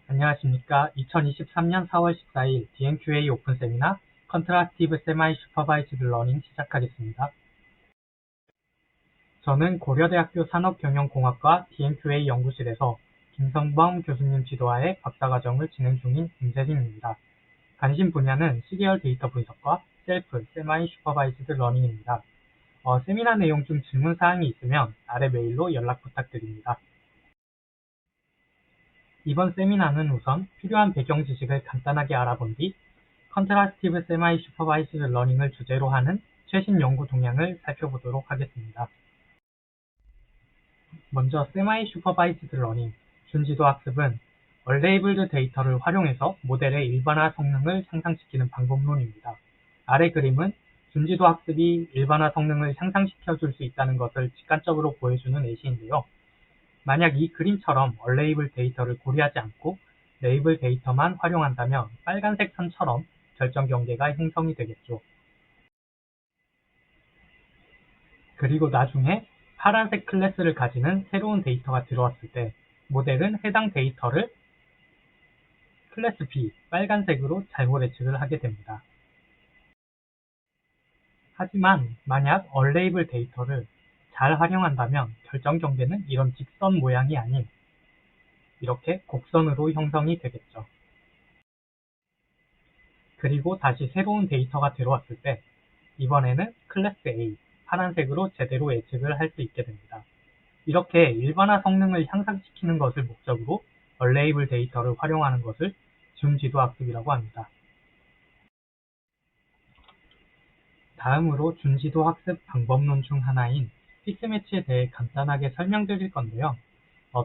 안녕하십니까. 2023년 4월 14일 DNQA 오픈 세미나 컨트라스티브 세마이 슈퍼바이즈드 러닝 시작하겠습니다. 저는 고려대학교 산업경영공학과 DNQA 연구실에서 김성범 교수님 지도하에 박사과정을 진행 중인 임세진입니다. 관심 분야는 시리얼 데이터 분석과 셀프, 세마이 슈퍼바이즈드 러닝입니다. 세미나 내용 중 질문사항이 있으면 아래 메일로 연락 부탁드립니다. 이번 세미나는 우선 필요한 배경 지식을 간단하게 알아본 뒤 컨트라스티브 세마이 슈퍼바이즈드 러닝을 주제로 하는 최신 연구 동향을 살펴보도록 하겠습니다. 먼저 세마이 슈퍼바이즈드 러닝, 준지도 학습은 얼레이블드 데이터를 활용해서 모델의 일반화 성능을 향상시키는 방법론입니다. 아래 그림은 준지도 학습이 일반화 성능을 향상시켜줄 수 있다는 것을 직관적으로 보여주는 예시인데요. 만약 이 그림처럼 얼레이블 데이터를 고려하지 않고 레이블 데이터만 활용한다면 빨간색 선처럼 결정 경계가 형성이 되겠죠. 그리고 나중에 파란색 클래스를 가지는 새로운 데이터가 들어왔을 때 모델은 해당 데이터를 클래스 B, 빨간색으로 잘못 예측을 하게 됩니다. 하지만 만약 얼레이블 데이터를 잘 활용한다면 결정 경계는 이런 직선 모양이 아닌 이렇게 곡선으로 형성이 되겠죠. 그리고 다시 새로운 데이터가 들어왔을 때 이번에는 클래스 A, 파란색으로 제대로 예측을 할 수 있게 됩니다. 이렇게 일반화 성능을 향상시키는 것을 목적으로 얼레이블 데이터를 활용하는 것을 준지도 학습이라고 합니다. 다음으로 준지도 학습 방법론 중 하나인 픽스매치에 대해 간단하게 설명드릴 건데요.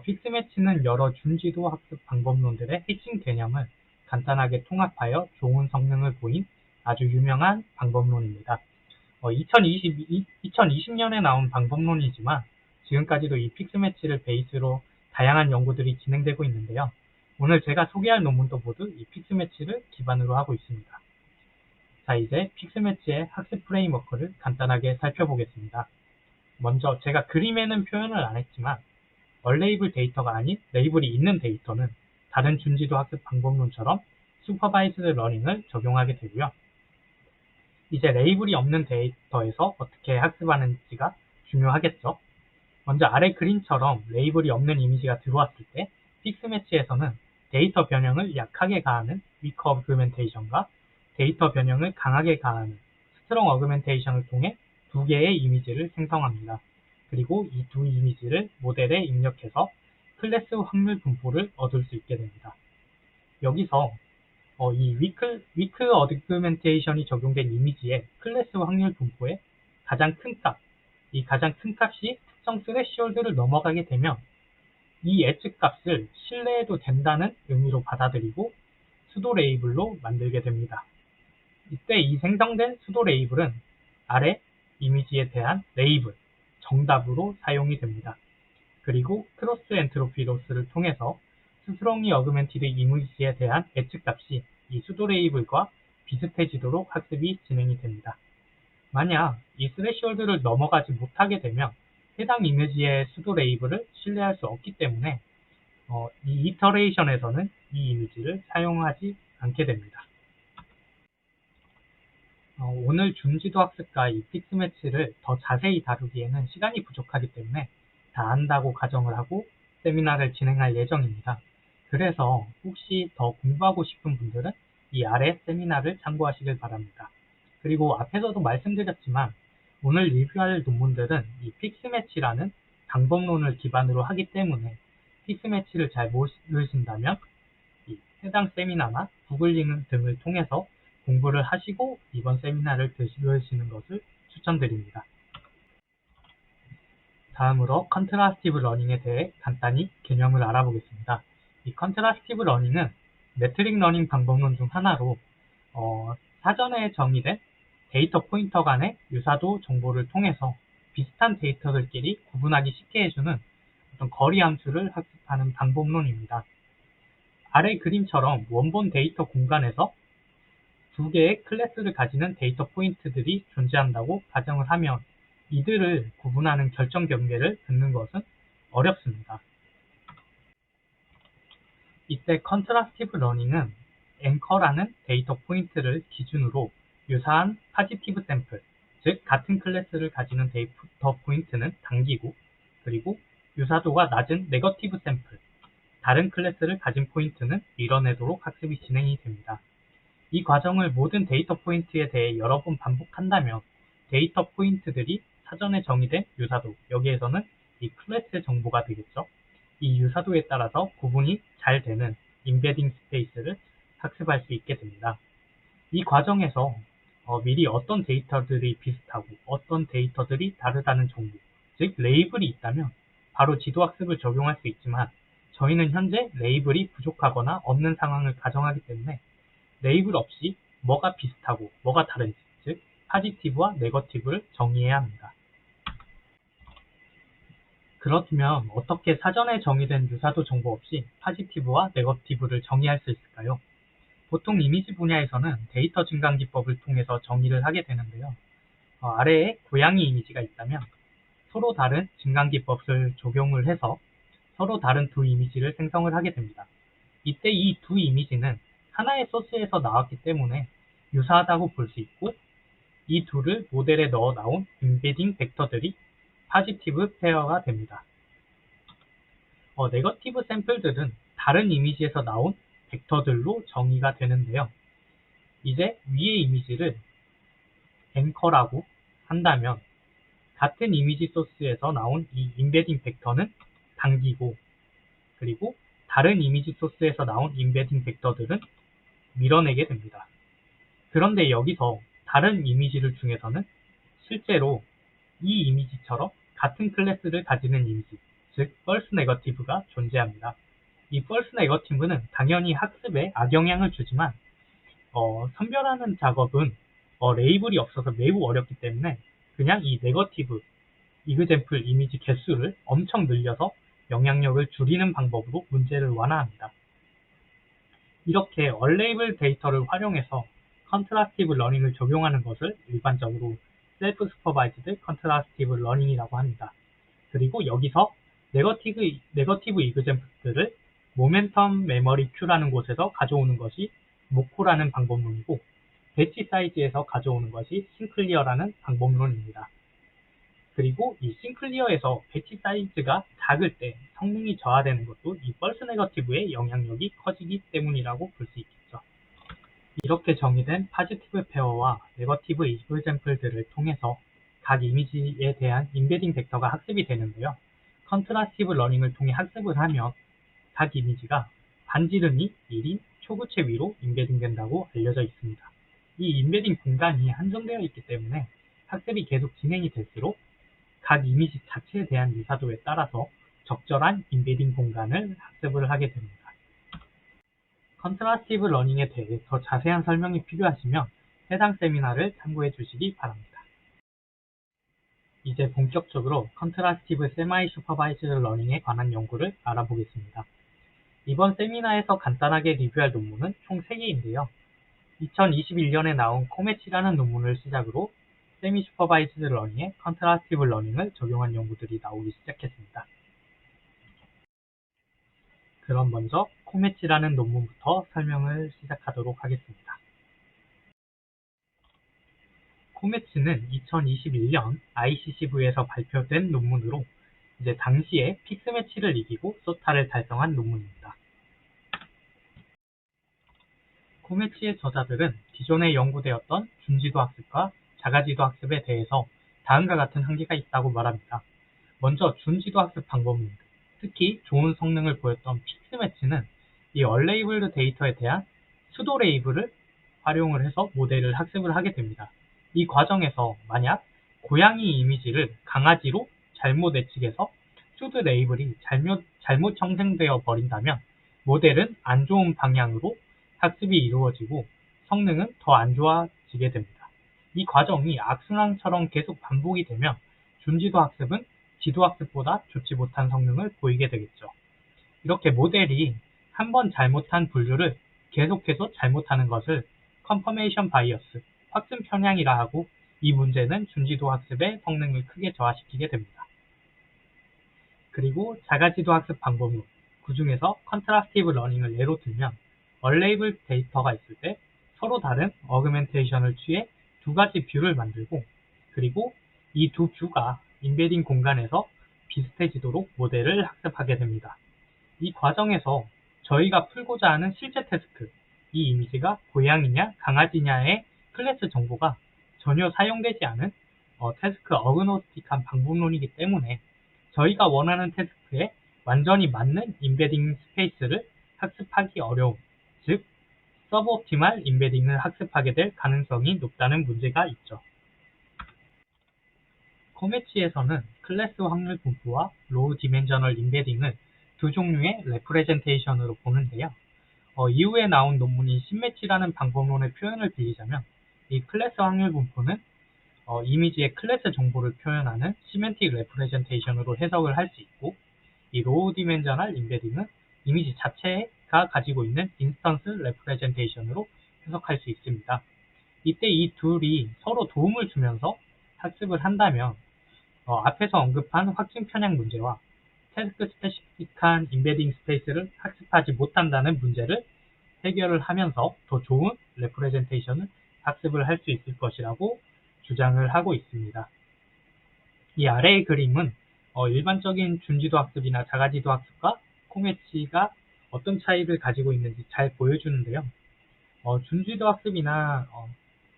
픽스매치는 여러 준지도 학습 방법론들의 핵심 개념을 간단하게 통합하여 좋은 성능을 보인 아주 유명한 방법론입니다. 2020년에 나온 방법론이지만 지금까지도 이 픽스매치를 베이스로 다양한 연구들이 진행되고 있는데요. 오늘 제가 소개할 논문도 모두 이 픽스매치를 기반으로 하고 있습니다. 자, 이제 픽스매치의 학습 프레임워크를 간단하게 살펴보겠습니다. 먼저 제가 그림에는 표현을 안 했지만 얼레이블 데이터가 아닌 레이블이 있는 데이터는 다른 준지도 학습 방법론처럼 슈퍼바이즈드 러닝을 적용하게 되고요. 이제 레이블이 없는 데이터에서 어떻게 학습하는지가 중요하겠죠. 먼저 아래 그림처럼 레이블이 없는 이미지가 들어왔을 때 픽스매치에서는 데이터 변형을 약하게 가하는 위크 어그멘테이션과 데이터 변형을 강하게 가하는 스트롱 어그멘테이션을 통해 두 개의 이미지를 생성합니다. 그리고 이 두 이미지를 모델에 입력해서 클래스 확률 분포를 얻을 수 있게 됩니다. 여기서 이 위크 어그멘테이션이 적용된 이미지의 클래스 확률 분포의 가장 큰 값, 이 가장 큰 값이 특정 스레시홀드를 넘어가게 되면 이 예측 값을 신뢰해도 된다는 의미로 받아들이고 수도 레이블로 만들게 됩니다. 이때 이 생성된 수도 레이블은 아래 이미지에 대한 레이블, 정답으로 사용이 됩니다. 그리고 크로스 엔트로피 로스를 통해서 스트롱리 어그멘티드 이미지에 대한 예측 값이 이 수도 레이블과 비슷해지도록 학습이 진행이 됩니다. 만약 이 스레시홀드를 넘어가지 못하게 되면 해당 이미지의 수도 레이블을 신뢰할 수 없기 때문에 이 이터레이션에서는 이 이미지를 사용하지 않게 됩니다. 오늘 준지도 학습과 이 픽스매치를 더 자세히 다루기에는 시간이 부족하기 때문에 다 안다고 가정을 하고 세미나를 진행할 예정입니다. 그래서 혹시 더 공부하고 싶은 분들은 이 아래 세미나를 참고하시길 바랍니다. 그리고 앞에서도 말씀드렸지만 오늘 리뷰할 논문들은 이 픽스매치라는 방법론을 기반으로 하기 때문에 픽스매치를 잘 모르신다면 이 해당 세미나나 구글 링크 등을 통해서 공부를 하시고 이번 세미나를 들으시는 것을 추천드립니다. 다음으로 컨트라스티브 러닝에 대해 간단히 개념을 알아보겠습니다. 이 컨트라스티브 러닝은 메트릭 러닝 방법론 중 하나로 사전에 정의된 데이터 포인터 간의 유사도 정보를 통해서 비슷한 데이터들끼리 구분하기 쉽게 해주는 어떤 거리 함수를 학습하는 방법론입니다. 아래 그림처럼 원본 데이터 공간에서 두 개의 클래스를 가지는 데이터 포인트들이 존재한다고 가정을 하면 이들을 구분하는 결정 경계를 듣는 것은 어렵습니다. 이때 컨트라스티브 러닝은 앵커라는 데이터 포인트를 기준으로 유사한 파지티브 샘플, 즉 같은 클래스를 가지는 데이터 포인트는 당기고, 그리고 유사도가 낮은 네거티브 샘플, 다른 클래스를 가진 포인트는 밀어내도록 학습이 진행이 됩니다. 이 과정을 모든 데이터 포인트에 대해 여러 번 반복한다면 데이터 포인트들이 사전에 정의된 유사도, 여기에서는 이 클래스의 정보가 되겠죠. 이 유사도에 따라서 구분이 잘 되는 임베딩 스페이스를 학습할 수 있게 됩니다. 이 과정에서 미리 어떤 데이터들이 비슷하고 어떤 데이터들이 다르다는 정보, 즉 레이블이 있다면 바로 지도학습을 적용할 수 있지만 저희는 현재 레이블이 부족하거나 없는 상황을 가정하기 때문에 레이블 없이 뭐가 비슷하고 뭐가 다른지, 즉 파지티브와 네거티브를 정의해야 합니다. 그렇다면 어떻게 사전에 정의된 유사도 정보 없이 파지티브와 네거티브를 정의할 수 있을까요? 보통 이미지 분야에서는 데이터 증강 기법을 통해서 정의를 하게 되는데요. 아래에 고양이 이미지가 있다면 서로 다른 증강 기법을 적용을 해서 서로 다른 두 이미지를 생성을 하게 됩니다. 이때 이 두 이미지는 하나의 소스에서 나왔기 때문에 유사하다고 볼 수 있고, 이 둘을 모델에 넣어 나온 임베딩 벡터들이 파지티브 페어가 됩니다. 네거티브 샘플들은 다른 이미지에서 나온 벡터들로 정의가 되는데요. 이제 위의 이미지를 앵커라고 한다면 같은 이미지 소스에서 나온 이 임베딩 벡터는 당기고, 그리고 다른 이미지 소스에서 나온 임베딩 벡터들은 밀어내게 됩니다. 그런데 여기서 다른 이미지를 중에서는 실제로 이 이미지처럼 같은 클래스를 가지는 이미지, 즉 false negative가 존재합니다. 이 false negative는 당연히 학습에 악영향을 주지만 선별하는 작업은 레이블이 없어서 매우 어렵기 때문에 그냥 이 네거티브 이그젠플 이미지 개수를 엄청 늘려서 영향력을 줄이는 방법으로 문제를 완화합니다. 이렇게 언레이블 데이터를 활용해서 컨트라스티브 러닝을 적용하는 것을 일반적으로 셀프 슈퍼바이즈드 컨트라스티브 러닝이라고 합니다. 그리고 여기서 네거티브 이그젠플들을 모멘텀 메모리 큐라는 곳에서 가져오는 것이 모코라는 방법론이고, 배치 사이즈에서 가져오는 것이 싱클리어라는 방법론입니다. 그리고 이 싱클리어에서 배치 사이즈가 작을 때 성능이 저하되는 것도 이 false negative의 영향력이 커지기 때문이라고 볼 수 있겠죠. 이렇게 정의된 파지티브 페어와 네거티브 이그젠플들을 통해서 각 이미지에 대한 임베딩 벡터가 학습이 되는데요. 컨트라스티브 러닝을 통해 학습을 하면 각 이미지가 반지름이 1인 초구체 위로 임베딩 된다고 알려져 있습니다. 이 임베딩 공간이 한정되어 있기 때문에 학습이 계속 진행이 될수록 각 이미지 자체에 대한 유사도에 따라서 적절한 임베딩 공간을 학습을 하게 됩니다. 컨트라스티브 러닝에 대해 더 자세한 설명이 필요하시면 해당 세미나를 참고해 주시기 바랍니다. 이제 본격적으로 컨트라스티브 세마이 슈퍼바이즈드 러닝에 관한 연구를 알아보겠습니다. 이번 세미나에서 간단하게 리뷰할 논문은 총 3개인데요. 2021년에 나온 코메치라는 논문을 시작으로 세미 슈퍼바이즈드 러닝에 컨트라스티브 러닝을 적용한 연구들이 나오기 시작했습니다. 그럼 먼저 코메치라는 논문부터 설명을 시작하도록 하겠습니다. 코메치는 2021년 ICCV에서 발표된 논문으로 이제 당시에 픽스매치를 이기고 소타를 달성한 논문입니다. 코메치의 저자들은 기존에 연구되었던 준지도 학습과 자가지도 학습에 대해서 다음과 같은 한계가 있다고 말합니다. 먼저 준지도 학습 방법입니다. 특히 좋은 성능을 보였던 픽스매치는 이 언레이블드 데이터에 대한 수도 레이블을 활용을 해서 모델을 학습을 하게 됩니다. 이 과정에서 만약 고양이 이미지를 강아지로 잘못 예측해서 수도 레이블이 잘못 형성되어 버린다면 모델은 안 좋은 방향으로 학습이 이루어지고 성능은 더 안 좋아지게 됩니다. 이 과정이 악순환처럼 계속 반복이 되면 준지도 학습은 지도 학습보다 좋지 못한 성능을 보이게 되겠죠. 이렇게 모델이 한번 잘못한 분류를 계속해서 잘못하는 것을 컨퍼메이션 바이어스, 확증 편향이라 하고, 이 문제는 준지도 학습의 성능을 크게 저하시키게 됩니다. 그리고 자가지도 학습 방법론, 그 중에서 컨트라스티브 러닝을 예로 들면 얼레이블 데이터가 있을 때 서로 다른 어그멘테이션을 취해 두 가지 뷰를 만들고, 그리고 이 두 뷰가 인베딩 공간에서 비슷해지도록 모델을 학습하게 됩니다. 이 과정에서 저희가 풀고자 하는 실제 태스크, 이 이미지가 고양이냐 강아지냐의 클래스 정보가 전혀 사용되지 않은 태스크 어그노스틱한 방법론이기 때문에 저희가 원하는 태스크에 완전히 맞는 인베딩 스페이스를 학습하기 어려움, 즉 서브옵티말 인베딩을 학습하게 될 가능성이 높다는 문제가 있죠. 코메치에서는 클래스 확률 분포와 로우 디멘셔널 인베딩을 두 종류의 레프레젠테이션으로 보는데요. 이후에 나온 논문인 심매치라는 방법론의 표현을 빌리자면 이 클래스 확률 분포는 이미지의 클래스 정보를 표현하는 시멘틱 레프레젠테이션으로 해석을 할 수 있고, 이 로우 디멘셔널 인베딩은 이미지 자체가 가지고 있는 인스턴스 레프레젠테이션으로 해석할 수 있습니다. 이때 이 둘이 서로 도움을 주면서 학습을 한다면 앞에서 언급한 확증 편향 문제와 태스크 스페시픽한 인베딩 스페이스를 학습하지 못한다는 문제를 해결을 하면서 더 좋은 레프레젠테이션을 학습을 할 수 있을 것이라고 주장을 하고 있습니다. 이 아래의 그림은 일반적인 준지도 학습이나 자가지도 학습과 코메치가 어떤 차이를 가지고 있는지 잘 보여주는데요. 준지도 학습이나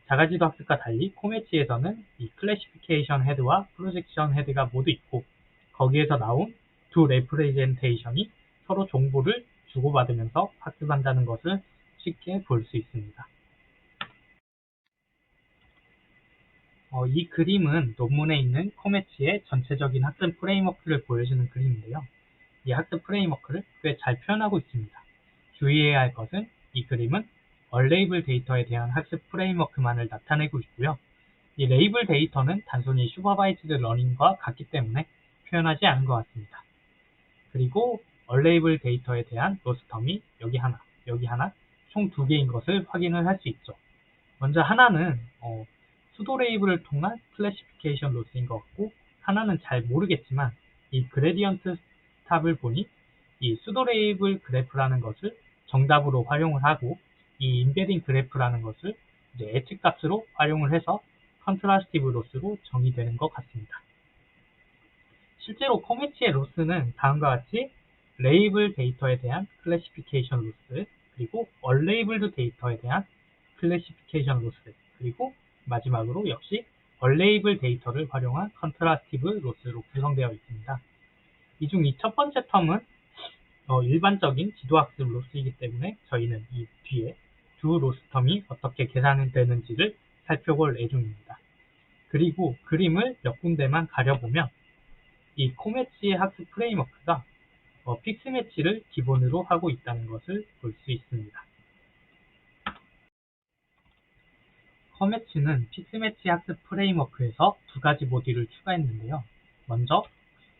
자가지도 학습과 달리 코메치에서는 이 클래시피케이션 헤드와 프로젝션 헤드가 모두 있고, 거기에서 나온 두 레프레젠테이션이 서로 정보를 주고받으면서 학습한다는 것을 쉽게 볼 수 있습니다. 이 그림은 논문에 있는 코메치의 전체적인 학습 프레임워크를 보여주는 그림인데요. 이 학습 프레임워크를 꽤 잘 표현하고 있습니다. 주의해야 할 것은 이 그림은 얼레이블 데이터에 대한 학습 프레임워크만을 나타내고 있고요. 이 레이블 데이터는 단순히 슈퍼바이즈드 러닝과 같기 때문에 표현하지 않은 것 같습니다. 그리고 얼레이블 데이터에 대한 로스텀이 여기 하나, 총 두 개인 것을 확인을 할 수 있죠. 먼저 하나는 수도 레이블을 통한 클래시피케이션 로스인 것 같고, 하나는 잘 모르겠지만 이 그레디언트 스탑을 보니 이 수도 레이블 그래프라는 것을 정답으로 활용을 하고, 이 인베딩 그래프라는 것을 이제 예측 값으로 활용을 해서 컨트라스티브 로스로 정의되는 것 같습니다. 실제로 코메치의 로스는 다음과 같이 레이블 데이터에 대한 클래시피케이션 로스, 그리고 얼레이블드 데이터에 대한 클래시피케이션 로스, 그리고 마지막으로 역시 얼레이블 데이터를 활용한 컨트라스티브 로스로 구성되어 있습니다. 이 중 이 첫 번째 텀은 일반적인 지도학습 로스이기 때문에 저희는 이 뒤에 두 로스 텀이 어떻게 계산되는지를 살펴볼 예정입니다. 그리고 그림을 몇 군데만 가려보면 이 코매치의 학습 프레임워크가 픽스매치를 기본으로 하고 있다는 것을 볼 수 있습니다. 코매치는 픽스매치 학습 프레임워크에서 두 가지 모듈을 추가했는데요. 먼저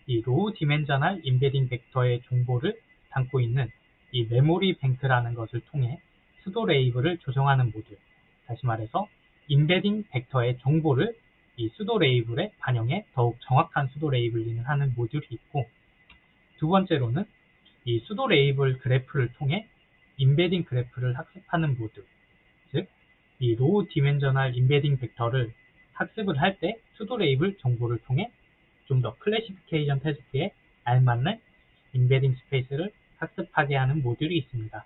이 로우 디멘셔널 인베딩 벡터의 정보를 담고 있는 이 메모리 뱅크라는 것을 통해 수도 레이블을 조정하는 모듈, 다시 말해서 인베딩 벡터의 정보를 이 수도 레이블에 반영해 더욱 정확한 수도 레이블링을 하는 모듈이 있고, 두 번째로는 이 수도 레이블 그래프를 통해 인베딩 그래프를 학습하는 모듈, 즉 이 로우 디멘셔널 인베딩 벡터를 학습을 할 때 수도 레이블 정보를 통해 좀 더 클래시피케이션 태스크에 알맞는 인베딩 스페이스를 학습하게 하는 모듈이 있습니다.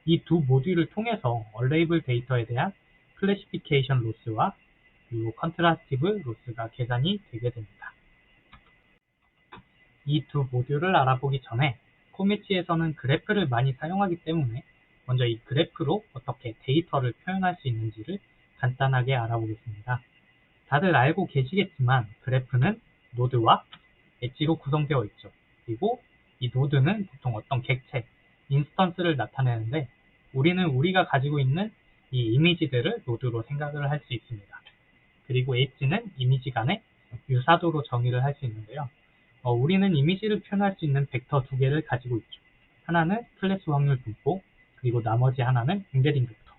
이 두 모듈을 통해서 얼레이블 데이터에 대한 클래시피케이션 로스와 그리고 컨트라스티브 로스가 계산이 되게 됩니다. 이 두 모듈을 알아보기 전에 코매치에서는 그래프를 많이 사용하기 때문에 먼저 이 그래프로 어떻게 데이터를 표현할 수 있는지를 간단하게 알아보겠습니다. 다들 알고 계시겠지만 그래프는 노드와 엣지로 구성되어 있죠. 그리고 이 노드는 보통 어떤 객체, 인스턴스를 나타내는데 우리는 우리가 가지고 있는 이 이미지들을 노드로 생각을 할 수 있습니다. 그리고 엣지는 이미지 간의 유사도로 정의를 할 수 있는데요. 우리는 이미지를 표현할 수 있는 벡터 두 개를 가지고 있죠. 하나는 클래스 확률 분포, 그리고 나머지 하나는 인베딩 벡터.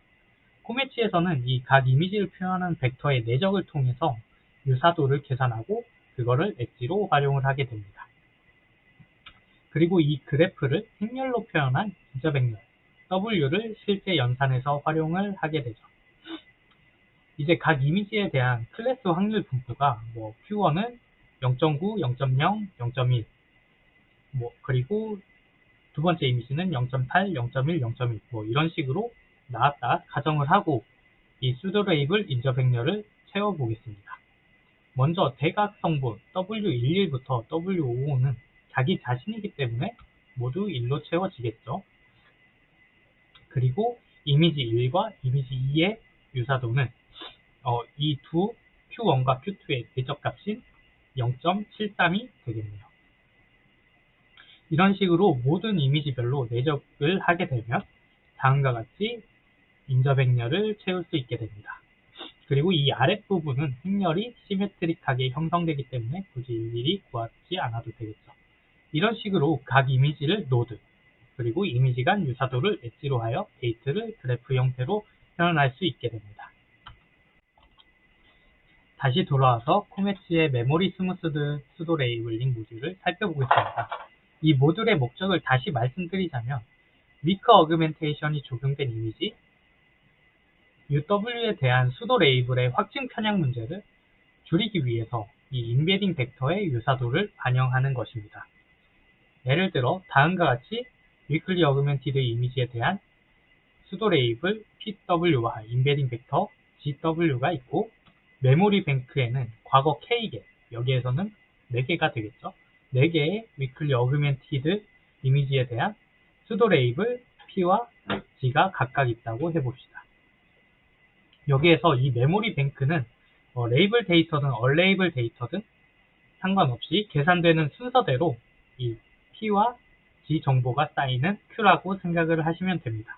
코매치에서는 이 각 이미지를 표현하는 벡터의 내적을 통해서 유사도를 계산하고 그거를 엣지로 활용을 하게 됩니다. 그리고 이 그래프를 행렬로 표현한 인접행렬 W를 실제 연산에서 활용을 하게 되죠. 이제 각 이미지에 대한 클래스 확률 분포가 Q1은 0.9, 0.0, 0.1 그리고 두 번째 이미지는 0.8, 0.1, 0.2 이런 식으로 나왔다 가정을 하고 이 수도레이블 인접행렬을 채워보겠습니다. 먼저 대각성분 W11부터 W55는 자기 자신이기 때문에 모두 1로 채워지겠죠. 그리고 이미지 1과 이미지 2의 유사도는 이 두 Q1과 Q2의 대적값인 0.73이 되겠네요. 이런 식으로 모든 이미지별로 내적을 하게 되면 다음과 같이 인접행렬을 채울 수 있게 됩니다. 그리고 이 아랫부분은 행렬이 시메트릭하게 형성되기 때문에 굳이 일일이 구하지 않아도 되겠죠. 이런 식으로 각 이미지를 노드, 그리고 이미지 간 유사도를 엣지로 하여 데이트를 그래프 형태로 표현할 수 있게 됩니다. 다시 돌아와서 코메치의 메모리 스무스드 수도 레이블링 모듈을 살펴보겠습니다. 이 모듈의 목적을 다시 말씀드리자면 위크 어그멘테이션이 적용된 이미지 UW에 대한 수도 레이블의 확증 편향 문제를 줄이기 위해서 이 인베딩 벡터의 유사도를 반영하는 것입니다. 예를 들어 다음과 같이 위클리 어그멘티드 이미지에 대한 수도 레이블 PW와 인베딩 벡터 GW가 있고 메모리 뱅크에는 과거 K개, 여기에서는 4개가 되겠죠. 4개의 위클리 어그멘티드 이미지에 대한 수도 레이블 P와 G가 각각 있다고 해봅시다. 여기에서 이 메모리 뱅크는 레이블 데이터든 얼레이블 데이터든 상관없이 계산되는 순서대로 이 P와 G 정보가 쌓이는 Q라고 생각을 하시면 됩니다.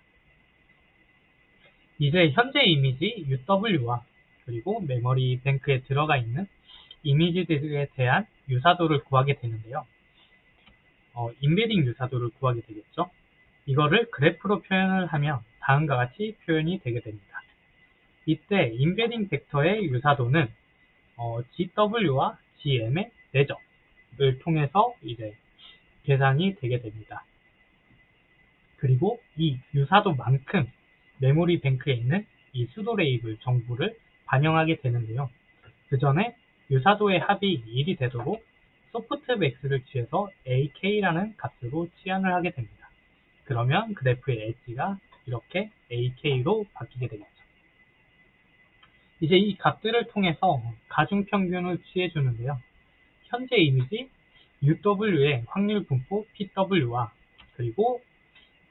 이제 현재 이미지 UW와 그리고 메모리 뱅크에 들어가 있는 이미지들에 대한 유사도를 구하게 되는데요. 인베딩 유사도를 구하게 되겠죠. 이거를 그래프로 표현을 하면 다음과 같이 표현이 되게 됩니다. 이때 인베딩 벡터의 유사도는 GW와 GM의 내적을 통해서 이제 계산이 되게 됩니다. 그리고 이 유사도만큼 메모리 뱅크에 있는 이 수도 레이블 정보를 반영하게 되는데요. 그 전에 유사도의 합이 1이 되도록 소프트맥스를 취해서 AK라는 값으로 치환을 하게 됩니다. 그러면 그래프의 엣지가 이렇게 AK로 바뀌게 되겠죠. 이제 이 값들을 통해서 가중평균을 취해주는데요. 현재 이미지 UW의 확률 분포 PW와 그리고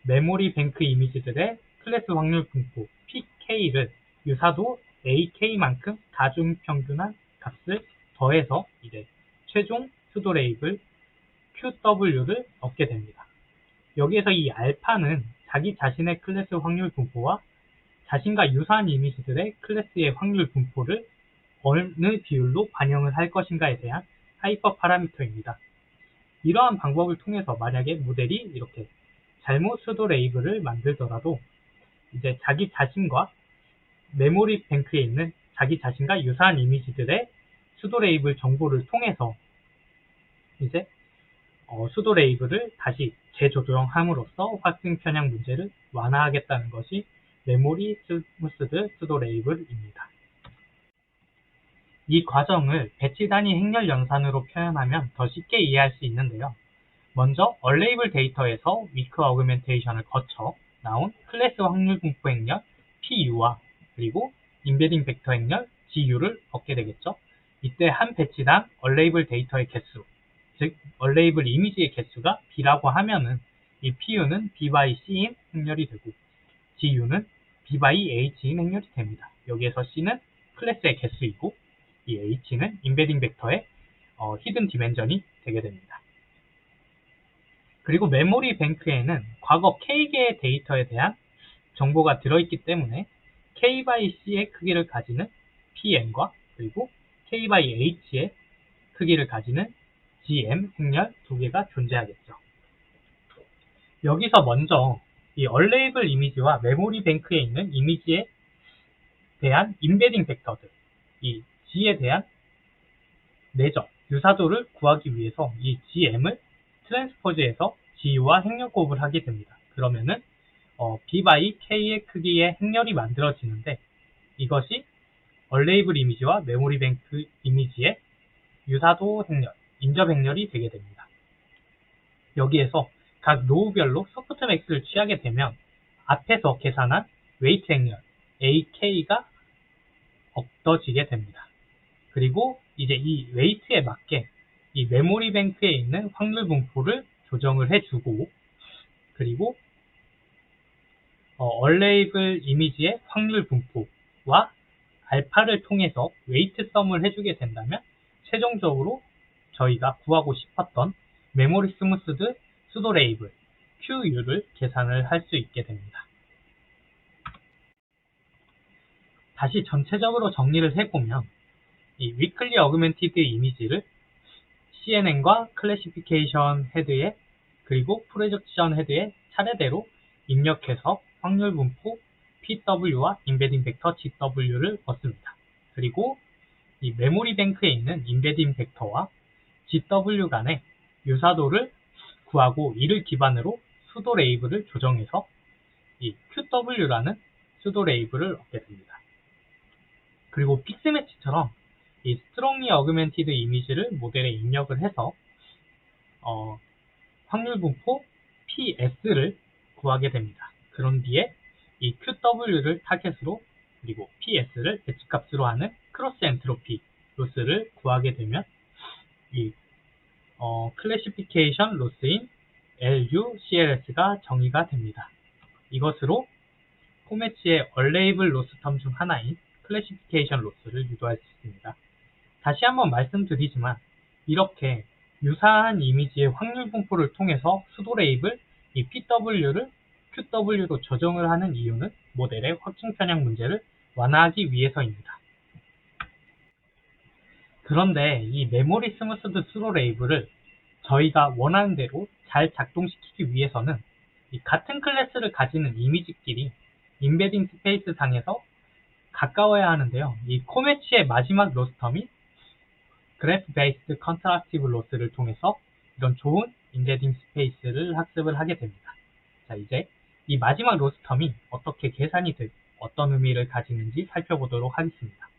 메모리 뱅크 이미지들의 클래스 확률 분포 PK를 유사도 AK만큼 가중평균한 값을 더해서 이제 최종 수도 레이블 QW를 얻게 됩니다. 여기에서 이 알파는 자기 자신의 클래스 확률 분포와 자신과 유사한 이미지들의 클래스의 확률 분포를 어느 비율로 반영을 할 것인가에 대한 하이퍼 파라미터입니다. 이러한 방법을 통해서 만약에 모델이 이렇게 잘못 수도 레이블을 만들더라도 이제 자기 자신과 메모리 뱅크에 있는 자기 자신과 유사한 이미지들의 수도 레이블 정보를 통해서 이제 수도 레이블을 다시 재조정함으로써 확증 편향 문제를 완화하겠다는 것이 메모리 스무스드 수도 레이블입니다. 이 과정을 배치 단위 행렬 연산으로 표현하면 더 쉽게 이해할 수 있는데요. 먼저 얼레이블 데이터에서 위크 어그멘테이션을 거쳐 나온 클래스 확률 분포 행렬 PU와 그리고 인베딩 벡터 행렬 GU를 얻게 되겠죠. 이때 한 배치당 얼레이블 데이터의 개수, 즉 얼레이블 이미지의 개수가 B라고 하면은 이 PU는 B by C인 행렬이 되고 GU는 B by H인 행렬이 됩니다. 여기에서 C는 클래스의 개수이고 이 H는 인베딩 벡터의 히든 디멘전이 되게 됩니다. 그리고 메모리 뱅크에는 과거 K개의 데이터에 대한 정보가 들어있기 때문에 K by C의 크기를 가지는 PM과 그리고 K by H의 크기를 가지는 GM 행렬 두 개가 존재하겠죠. 여기서 먼저 이 얼레이블 이미지와 메모리 뱅크에 있는 이미지에 대한 인베딩 벡터들, 이 G에 대한 내적, 유사도를 구하기 위해서 이 GM을 트랜스포즈에서 GU와 행렬 곱을 하게 됩니다. 그러면은 B by K의 크기의 행렬이 만들어지는데 이것이 얼레이블 이미지와 메모리 뱅크 이미지의 유사도 행렬, 인접 행렬이 되게 됩니다. 여기에서 각 로우별로 소프트맥스를 취하게 되면 앞에서 계산한 웨이트 행렬 AK가 얻어지게 됩니다. 그리고 이제 이 웨이트에 맞게 이 메모리 뱅크에 있는 확률 분포를 조정을 해주고 그리고 얼레이블 이미지의 확률 분포와 알파를 통해서 웨이트 썸을 해주게 된다면 최종적으로 저희가 구하고 싶었던 메모리 스무스드 수도 레이블 QU를 계산을 할 수 있게 됩니다. 다시 전체적으로 정리를 해보면 이 위클리 어그멘티드 이미지를 CNN과 클래시피케이션 헤드에 그리고 프로젝션 헤드에 차례대로 입력해서 확률 분포 PW와 인베딩 벡터 GW를 얻습니다. 그리고 이 메모리 뱅크에 있는 인베딩 벡터와 GW 간의 유사도를 구하고 이를 기반으로 수도 레이블을 조정해서 이 QW라는 수도 레이블을 얻게 됩니다. 그리고 픽스매치처럼 이 스트롱리 어그멘티드 이미지를 모델에 입력을 해서 확률 분포 PS를 구하게 됩니다. 그런 뒤에 이 QW를 타겟으로 그리고 PS를 배치값으로 하는 크로스 엔트로피 로스를 구하게 되면 이 클래시피케이션 로스인 LUCLS가 정의가 됩니다. 이것으로 포매치의 얼레이블 로스 텀 중 하나인 클래시피케이션 로스를 유도할 수 있습니다. 다시 한번 말씀드리지만 이렇게 유사한 이미지의 확률 분포를 통해서 수도 레이블 이 PW를 QW로 조정을 하는 이유는 모델의 확증 편향 문제를 완화하기 위해서입니다. 그런데 이 메모리 스무스드 수도 레이블을 저희가 원하는 대로 잘 작동시키기 위해서는 이 같은 클래스를 가지는 이미지끼리 인베딩 스페이스 상에서 가까워야 하는데요. 이 코매치의 마지막 로스텀이 그래프 베이스드 컨트라스티브 로스를 통해서 이런 좋은 인베딩 스페이스를 학습을 하게 됩니다. 자, 이제 이 마지막 로스텀이 어떻게 계산이 되고 어떤 의미를 가지는지 살펴보도록 하겠습니다.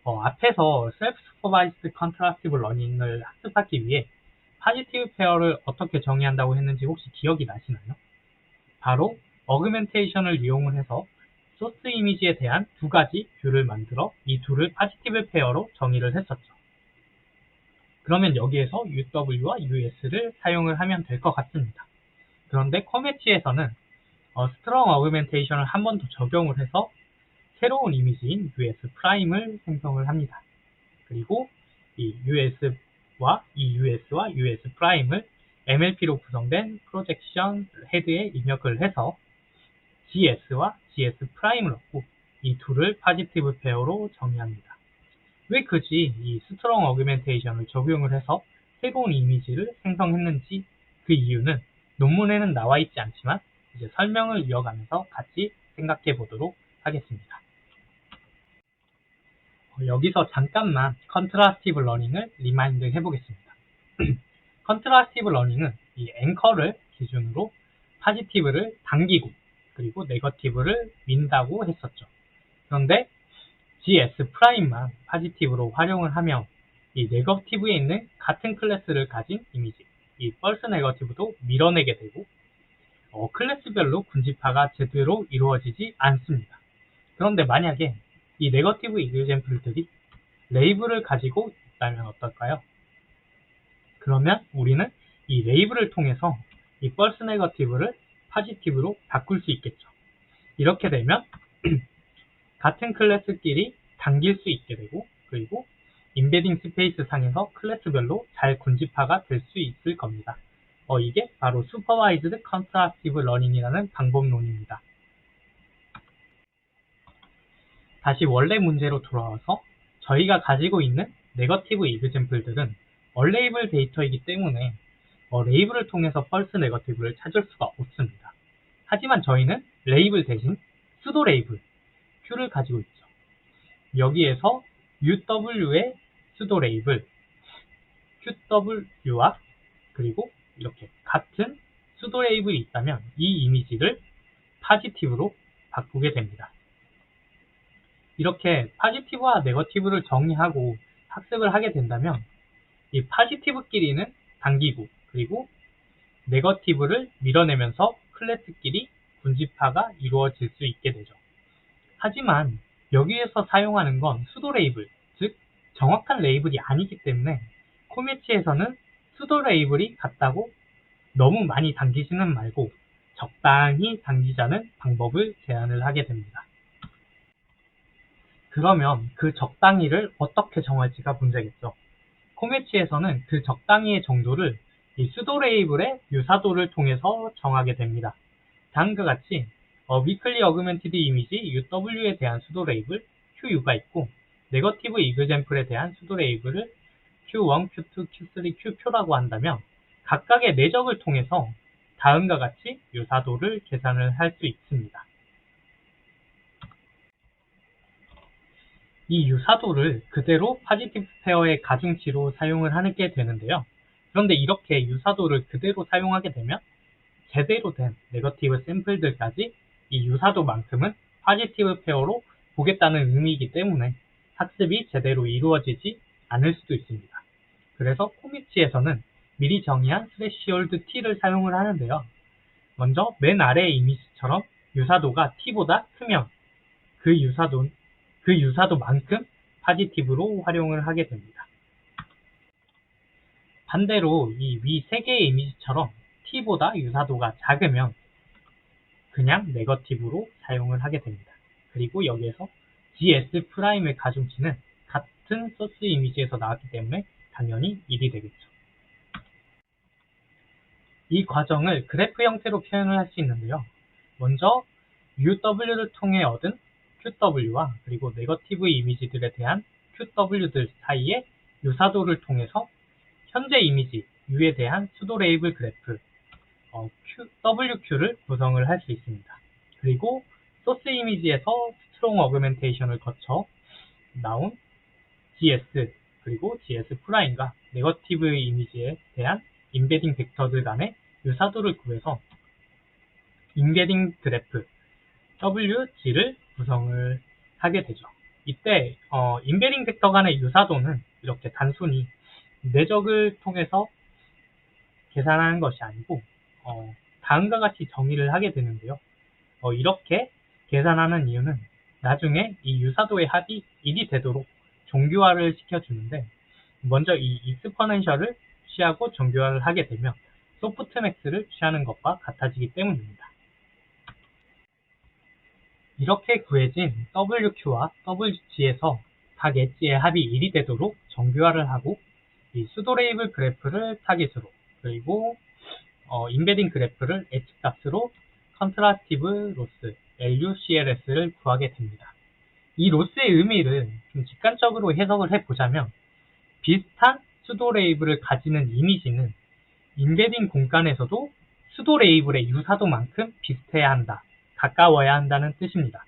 앞에서 셀프 슈퍼바이스드 컨트라스티브 러닝을 학습하기 위해 파지티브 페어를 어떻게 정의한다고 했는지 혹시 기억이 나시나요? 바로 어그멘테이션을 이용을 해서 소스 이미지에 대한 두 가지 뷰를 만들어 이 둘을 파지티브 페어로 정의를 했었죠. 그러면 여기에서 UW와 US를 사용을 하면 될 것 같습니다. 그런데 코매치에서는 스트롱 어그멘테이션을 한 번 더 적용을 해서 새로운 이미지인 US 프라임을 생성을 합니다. 그리고 이 US와 US 프라임을 MLP로 구성된 프로젝션 헤드에 입력을 해서 GS와 GS 프라임을 얻고 이 둘을 파지티브 페어로 정의합니다. 왜 굳이 이 스트롱 어그멘테이션을 적용을 해서 새로운 이미지를 생성했는지 그 이유는 논문에는 나와 있지 않지만 이제 설명을 이어가면서 같이 생각해 보도록 하겠습니다. 여기서 잠깐만 컨트라스티브 러닝을 리마인드 해보겠습니다. 컨트라스티브 러닝은 이 앵커를 기준으로 파지티브를 당기고 그리고 네거티브를 민다고 했었죠. 그런데 GS 프라임만 파지티브로 활용을 하면 이 네거티브에 있는 같은 클래스를 가진 이미지, 이 펄스 네거티브도 밀어내게 되고 클래스별로 군집화가 제대로 이루어지지 않습니다. 그런데 만약에 이 네거티브 이그젬플들이 레이블을 가지고 있다면 어떨까요? 그러면 우리는 이 레이블을 통해서 이 펄스 네거티브를 파지티브로 바꿀 수 있겠죠. 이렇게 되면 같은 클래스끼리 당길 수 있게 되고 그리고 인베딩 스페이스 상에서 클래스별로 잘 군집화가 될 수 있을 겁니다. 이게 바로 슈퍼바이즈드 컨트라스티브 러닝이라는 방법론입니다. 다시 원래 문제로 돌아와서 저희가 가지고 있는 네거티브 이그젬플들은 얼레이블 데이터이기 때문에 레이블을 통해서 펄스 네거티브를 찾을 수가 없습니다. 하지만 저희는 레이블 대신 수도 레이블 Q를 가지고 있죠. 여기에서 UW의 수도 레이블 QW와 그리고 이렇게 같은 수도 레이블이 있다면 이 이미지를 파지티브로 바꾸게 됩니다. 이렇게 파지티브와 네거티브를 정의하고 학습을 하게 된다면 이 파지티브끼리는 당기고 그리고 네거티브를 밀어내면서 클래스끼리 군집화가 이루어질 수 있게 되죠. 하지만 여기에서 사용하는 건 수도 레이블, 즉 정확한 레이블이 아니기 때문에 코메치에서는 수도 레이블이 같다고 너무 많이 당기지는 말고 적당히 당기자는 방법을 제안을 하게 됩니다. 그러면 그 적당히를 어떻게 정할지가 문제겠죠. 코메치에서는 그 적당히의 정도를 이 수도 레이블의 유사도를 통해서 정하게 됩니다. 다음과 같이 위클리 어그멘티드 이미지 UW에 대한 수도 레이블 QU가 있고 네거티브 이그젬플에 대한 수도 레이블을 Q1, Q2, Q3, Q표라고 한다면 각각의 내적을 통해서 다음과 같이 유사도를 계산을 할 수 있습니다. 이 유사도를 그대로 파지티브 페어의 가중치로 사용을 하게 되는데요. 그런데 이렇게 유사도를 그대로 사용하게 되면 제대로 된 네거티브 샘플들까지 이 유사도만큼은 파지티브 페어로 보겠다는 의미이기 때문에 학습이 제대로 이루어지지 않을 수도 있습니다. 그래서 코미치에서는 미리 정의한 스레시홀드 T를 사용을 하는데요. 먼저 맨 아래의 이미지처럼 유사도가 T보다 크면 그 유사도만큼 파지티브로 활용을 하게 됩니다. 반대로 이 위 세 개의 이미지처럼 T보다 유사도가 작으면 그냥 네거티브로 사용을 하게 됩니다. 그리고 여기에서 GS'의 가중치는 같은 소스 이미지에서 나왔기 때문에 당연히 1이 되겠죠. 이 과정을 그래프 형태로 표현을 할 수 있는데요. 먼저 UW를 통해 얻은 QW와 그리고 네거티브 이미지들에 대한 QW들 사이의 유사도를 통해서 현재 이미지 U에 대한 수도 레이블 그래프 WQ를 구성을 할 수 있습니다. 그리고 소스 이미지에서 스트롱 어그멘테이션을 거쳐 나온 GS 그리고 GS'과 네거티브 이미지에 대한 임베딩 벡터들 간의 유사도를 구해서 임베딩 그래프 WG를 구성을 하게 되죠. 이때 임베딩 벡터 간의 유사도는 이렇게 단순히 내적을 통해서 계산하는 것이 아니고 다음과 같이 정의를 하게 되는데요. 이렇게 계산하는 이유는 나중에 이 유사도의 합이 1이 되도록 정규화를 시켜주는데 먼저 이 익스퍼넨셜을 취하고 정규화를 하게 되면 소프트맥스를 취하는 것과 같아지기 때문입니다. 이렇게 구해진 WQ와 WG에서 각 엣지의 합이 1이 되도록 정규화를 하고 이 수도 레이블 그래프를 타깃으로 그리고 임베딩 그래프를 엣지 값으로 컨트라스티브 로스 LUCLS를 구하게 됩니다. 이 로스의 의미를 좀 직관적으로 해석을 해보자면 비슷한 수도 레이블을 가지는 이미지는 임베딩 공간에서도 수도 레이블의 유사도만큼 비슷해야 한다, 가까워야 한다는 뜻입니다.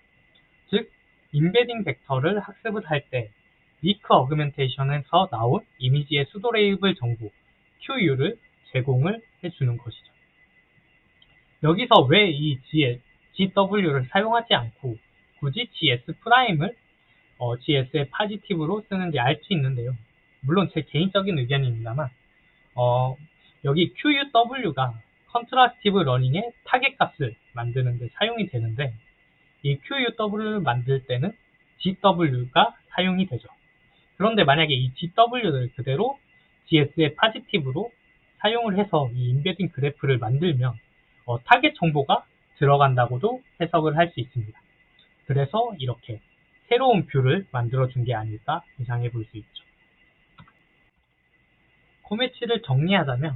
즉, 임베딩 벡터를 학습을 할 때 위크 어그멘테이션에서 나온 이미지의 수도 레이블 정보 QU를 제공을 해주는 것이죠. 여기서 왜 이 GW를 사용하지 않고 굳이 GS'을 GS의 파지티브로 쓰는지 알 수 있는데요. 물론 제 개인적인 의견입니다만 여기 QUW가 컨트라스티브 러닝의 타겟 값을 만드는 데 사용이 되는데 이 QUW를 만들 때는 GW가 사용이 되죠. 그런데 만약에 이 GW를 그대로 GS의 파지티브로 사용을 해서 이 임베딩 그래프를 만들면 타겟 정보가 들어간다고도 해석을 할 수 있습니다. 그래서 이렇게 새로운 뷰를 만들어준 게 아닐까 예상해 볼 수 있죠. 코매치를 정리하자면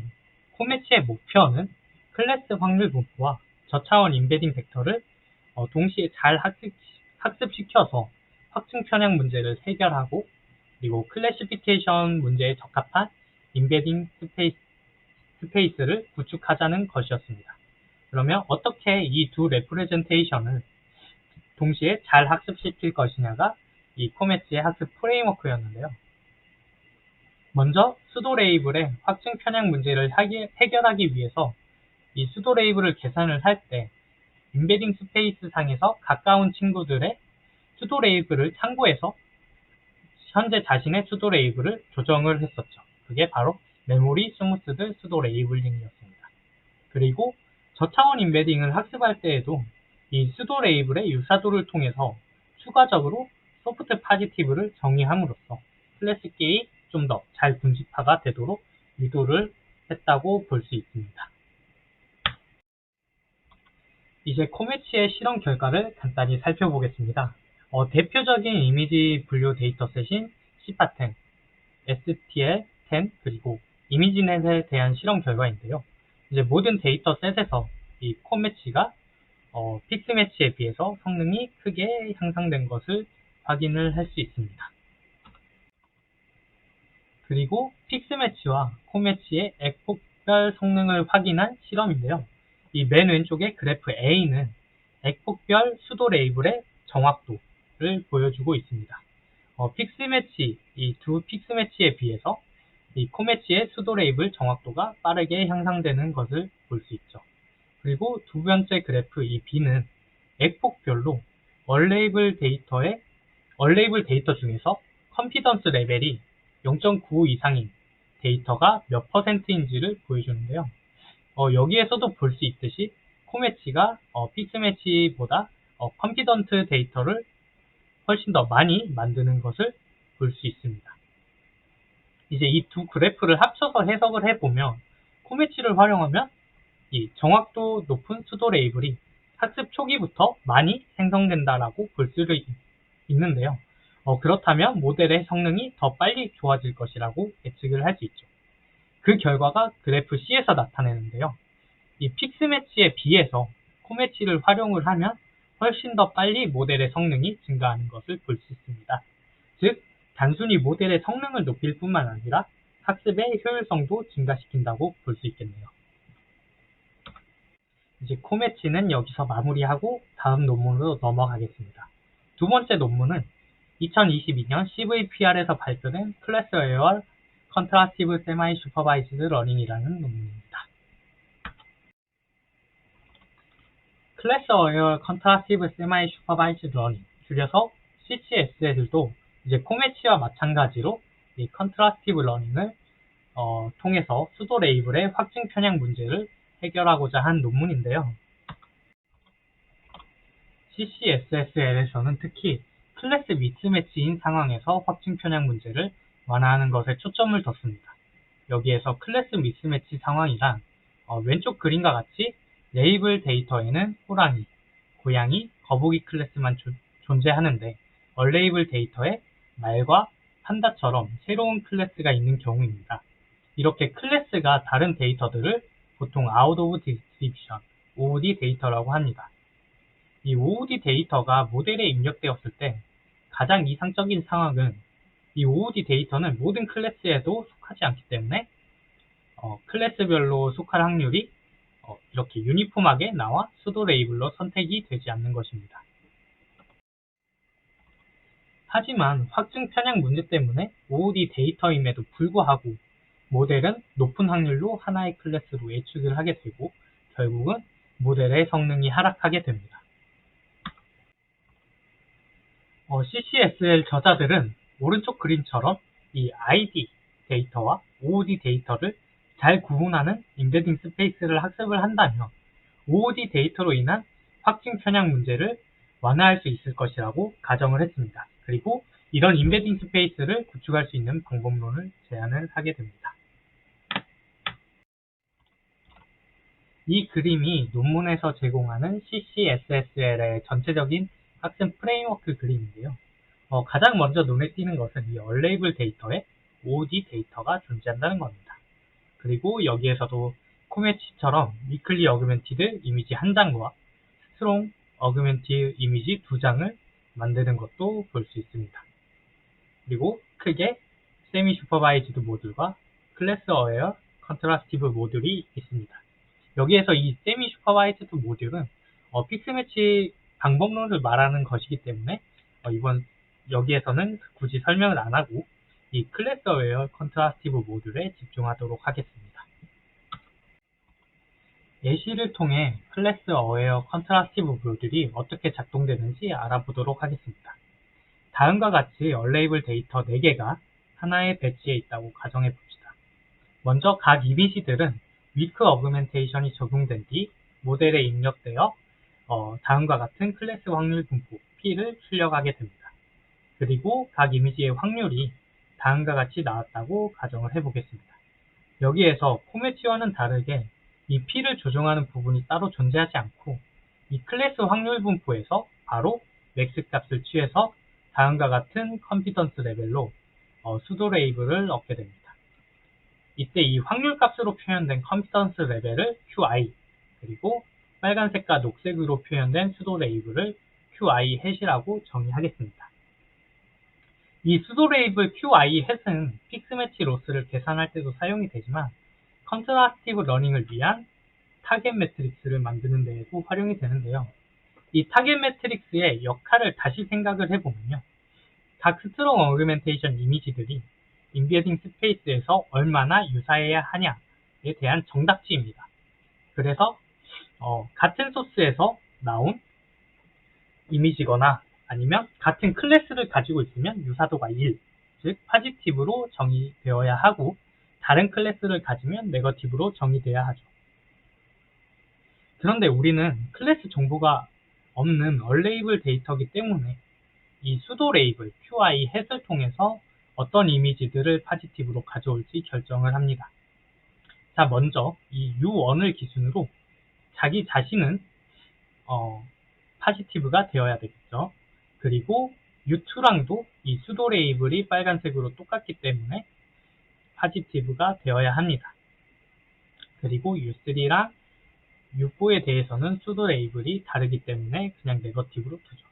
코매치의 목표는 클래스 확률 분포와 저차원 임베딩 벡터를 동시에 잘 학습시켜서 확증 편향 문제를 해결하고 그리고 클래시피케이션 문제에 적합한 임베딩 스페이스를 구축하자는 것이었습니다. 그러면 어떻게 이 두 레프레젠테이션을 동시에 잘 학습시킬 것이냐가 이 코매치의 학습 프레임워크였는데요. 먼저 수도 레이블의 확증 편향 문제를 해결하기 위해서 이 수도 레이블을 계산을 할 때 임베딩 스페이스 상에서 가까운 친구들의 수도 레이블을 참고해서 현재 자신의 수도 레이블을 조정을 했었죠. 그게 바로 메모리 스무스드 수도 레이블링이었습니다. 그리고 저차원 임베딩을 학습할 때에도 이 수도 레이블의 유사도를 통해서 추가적으로 소프트 파지티브를 정의함으로써 클래식계의 좀 더 잘 분식화가 되도록 유도를 했다고 볼 수 있습니다. 이제 코메치의 실험 결과를 간단히 살펴보겠습니다. 대표적인 이미지 분류 데이터셋인 시파10, STL10, 그리고 이미지넷에 대한 실험 결과인데요. 이제 모든 데이터셋에서 이 코매치가 픽스매치에 비해서 성능이 크게 향상된 것을 확인을 할 수 있습니다. 그리고 픽스매치와 코매치의 액폭별 성능을 확인한 실험인데요. 이 맨 왼쪽의 그래프 A는 액폭별 수도 레이블의 정확도를 보여주고 있습니다. 픽스매치, 이 두 픽스매치에 비해서 이 코매치의 수도 레이블 정확도가 빠르게 향상되는 것을 볼 수 있죠. 그리고 두 번째 그래프 이 B는 액폭별로 얼레이블 데이터 중에서 컨피던스 레벨이 0.95 이상인 데이터가 몇 %인지를 보여주는데요. 여기에서도 볼 수 있듯이 코매치가 픽스매치보다 컨피던트 데이터를 훨씬 더 많이 만드는 것을 볼 수 있습니다. 이제 이 두 그래프를 합쳐서 해석을 해보면 코매치를 활용하면 이 정확도 높은 수도 레이블이 학습 초기부터 많이 생성된다라고 볼 수 있는데요. 그렇다면 모델의 성능이 더 빨리 좋아질 것이라고 예측을 할 수 있죠. 그 결과가 그래프 C에서 나타내는데요. 이 픽스매치에 비해서 코매치를 활용을 하면 훨씬 더 빨리 모델의 성능이 증가하는 것을 볼 수 있습니다. 즉, 단순히 모델의 성능을 높일 뿐만 아니라 학습의 효율성도 증가시킨다고 볼 수 있겠네요. 이제 코매치는 여기서 마무리하고 다음 논문으로 넘어가겠습니다. 두 번째 논문은 2022년 CVPR에서 발표된 클래스 어웨어 컨트라스티브 세마이 슈퍼바이즈드 러닝이라는 논문입니다. 클래스 어웨어 컨트라스티브 세마이 슈퍼바이즈드 러닝, 줄여서 CCSL도 이제 코매치와 마찬가지로 이 컨트라스티브 러닝을 통해서 수도 레이블의 확증 편향 문제를 해결하고자 한 논문인데요. CCSSL에서는 특히 클래스 미스매치인 상황에서 확증 편향 문제를 완화하는 것에 초점을 뒀습니다. 여기에서 클래스 미스매치 상황이란 왼쪽 그림과 같이 레이블 데이터에는 호랑이, 고양이, 거북이 클래스만 존재하는데 얼레이블 데이터에 말과 판다처럼 새로운 클래스가 있는 경우입니다. 이렇게 클래스가 다른 데이터들을 보통 Out of Description, OOD 데이터라고 합니다. 이 OOD 데이터가 모델에 입력되었을 때 가장 이상적인 상황은 이 OOD 데이터는 모든 클래스에도 속하지 않기 때문에 클래스별로 속할 확률이 이렇게 유니폼하게 나와 수도 레이블로 선택이 되지 않는 것입니다. 하지만 확증 편향 문제 때문에 OOD 데이터임에도 불구하고 모델은 높은 확률로 하나의 클래스로 예측을 하게 되고 결국은 모델의 성능이 하락하게 됩니다. CCSL 저자들은 오른쪽 그림처럼 이 ID 데이터와 OOD 데이터를 잘 구분하는 임베딩 스페이스를 학습을 한다면 OOD 데이터로 인한 확증 편향 문제를 완화할 수 있을 것이라고 가정을 했습니다. 그리고 이런 임베딩 스페이스를 구축할 수 있는 방법론을 제안을 하게 됩니다. 이 그림이 논문에서 제공하는 CCSSL의 전체적인 학습 프레임워크 그림인데요. 가장 먼저 눈에 띄는 것은 이 얼레이블 데이터에 OOD 데이터가 존재한다는 겁니다. 그리고 여기에서도 코매치처럼 위클리 어그멘티드 이미지 한 장과 스트롱 어그멘티드 이미지 두 장을 만드는 것도 볼 수 있습니다. 그리고 크게 세미 슈퍼바이즈드 모듈과 클래스 어웨어 컨트라스티브 모듈이 있습니다. 여기에서 이 세미 슈퍼바이즈드 모듈은 픽스매치 방법론을 말하는 것이기 때문에 여기에서는 굳이 설명을 안 하고 이 클래스 어웨어 컨트라스티브 모듈에 집중하도록 하겠습니다. 예시를 통해 클래스 어웨어 컨트라스티브 모듈이 어떻게 작동되는지 알아보도록 하겠습니다. 다음과 같이 얼레이블 데이터 4개가 하나의 배치에 있다고 가정해 봅시다. 먼저 각 이미지들은 위크 어그멘테이션이 적용된 뒤 모델에 입력되어 다음과 같은 클래스 확률 분포 P를 출력하게 됩니다. 그리고 각 이미지의 확률이 다음과 같이 나왔다고 가정을 해보겠습니다. 여기에서 포매치와는 다르게 이 P를 조정하는 부분이 따로 존재하지 않고 이 클래스 확률 분포에서 바로 맥스 값을 취해서 다음과 같은 컨피던스 레벨로 수도 레이블을 얻게 됩니다. 이때 이 확률 값으로 표현된 컨피던스 레벨을 QI, 그리고 빨간색과 녹색으로 표현된 수도 레이블을 QI 햇이라고 정의하겠습니다. 이 수도 레이블 QI 햇은 픽스 매치 로스를 계산할 때도 사용이 되지만 컨트라스티브 러닝을 위한 타겟 매트릭스를 만드는 데에도 활용이 되는데요. 이 타겟 매트릭스의 역할을 다시 생각을 해보면요. 각 스트롱 어그멘테이션 이미지들이 인베딩 스페이스에서 얼마나 유사해야 하냐에 대한 정답지입니다. 그래서 같은 소스에서 나온 이미지거나 아니면 같은 클래스를 가지고 있으면 유사도가 1, 즉 파지티브로 정의되어야 하고 다른 클래스를 가지면 네거티브로 정의되어야 하죠. 그런데 우리는 클래스 정보가 없는 얼레이블 데이터이기 때문에 이 수도 레이블 QI 햇을 통해서 어떤 이미지들을 파지티브로 가져올지 결정을 합니다. 자, 먼저 이 U1을 기준으로 자기 자신은 파지티브가 되어야 되겠죠. 그리고 U2랑도 이 수도 레이블이 빨간색으로 똑같기 때문에 파지티브가 되어야 합니다. 그리고 U3랑 U4에 대해서는 수도 레이블이 다르기 때문에 그냥 네거티브로 두죠.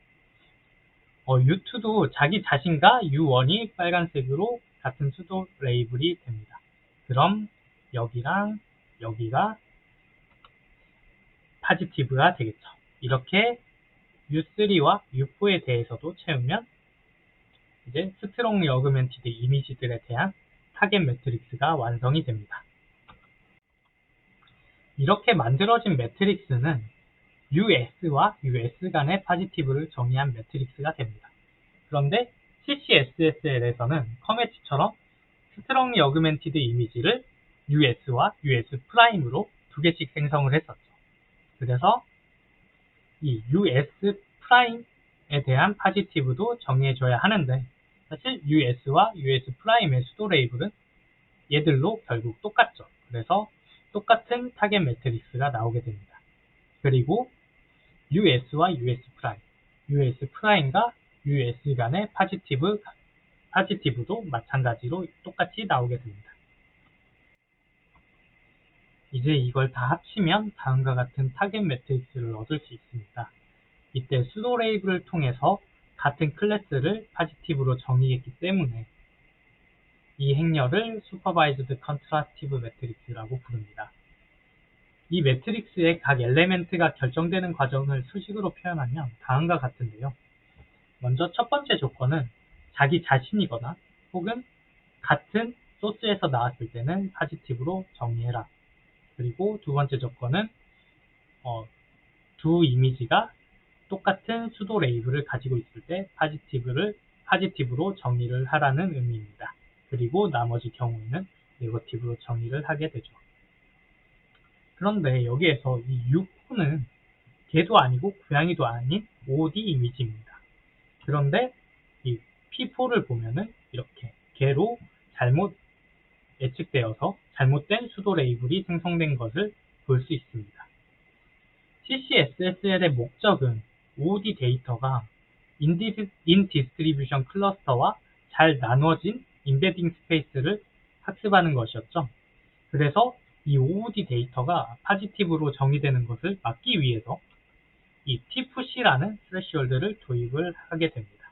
U2도 자기 자신과 U1이 빨간색으로 같은 수도 레이블이 됩니다. 그럼 여기랑 여기가 파지티브가 되겠죠. 이렇게 U3와 U4에 대해서도 채우면 이제 스트롱리 어그멘티드 이미지들에 대한 타겟 매트릭스가 완성이 됩니다. 이렇게 만들어진 매트릭스는 US와 US 간의 파지티브를 정의한 매트릭스가 됩니다. 그런데 CCSSL에서는 커매치처럼 스트롱리 어그멘티드 이미지를 US와 US 프라임으로 두 개씩 생성을 했었죠. 그래서 이 US 프라임에 대한 파지티브도 정의해줘야 하는데 사실 US와 US 프라임의 수도 레이블은 얘들로 결국 똑같죠. 그래서 똑같은 타겟 매트릭스가 나오게 됩니다. 그리고 US와 US 프라임, US 프라임과 US 간의 파지티브도 마찬가지로 똑같이 나오게 됩니다. 이제 이걸 다 합치면 다음과 같은 타겟 매트릭스를 얻을 수 있습니다. 이때 수도 레이블을 통해서 같은 클래스를 파지티브로 정의했기 때문에 이 행렬을 슈퍼바이즈드 컨트라스티브 매트릭스라고 부릅니다. 이 매트릭스의 각 엘레멘트가 결정되는 과정을 수식으로 표현하면 다음과 같은데요. 먼저 첫 번째 조건은 자기 자신이거나 혹은 같은 소스에서 나왔을 때는 파지티브로 정의해라. 그리고 두 번째 조건은 두 이미지가 똑같은 수도 레이블을 가지고 있을 때 파지티브로 정의를 하라는 의미입니다. 그리고 나머지 경우에는 네거티브로 정의를 하게 되죠. 그런데 여기에서 이 U4는 개도 아니고 고양이도 아닌 OD 이미지입니다. 그런데 이 P4를 보면은 이렇게 개로 잘못 예측되어서 잘못된 수도 레이블이 생성된 것을 볼 수 있습니다. CCSSL의 목적은 OD 데이터가 인 디스트리뷰션 클러스터와 잘 나눠진 인베딩 스페이스를 학습하는 것이었죠. 그래서 이 OOD 데이터가 파지티브로 정의되는 것을 막기 위해서 이 TFC라는 스레시홀드를 도입을 하게 됩니다.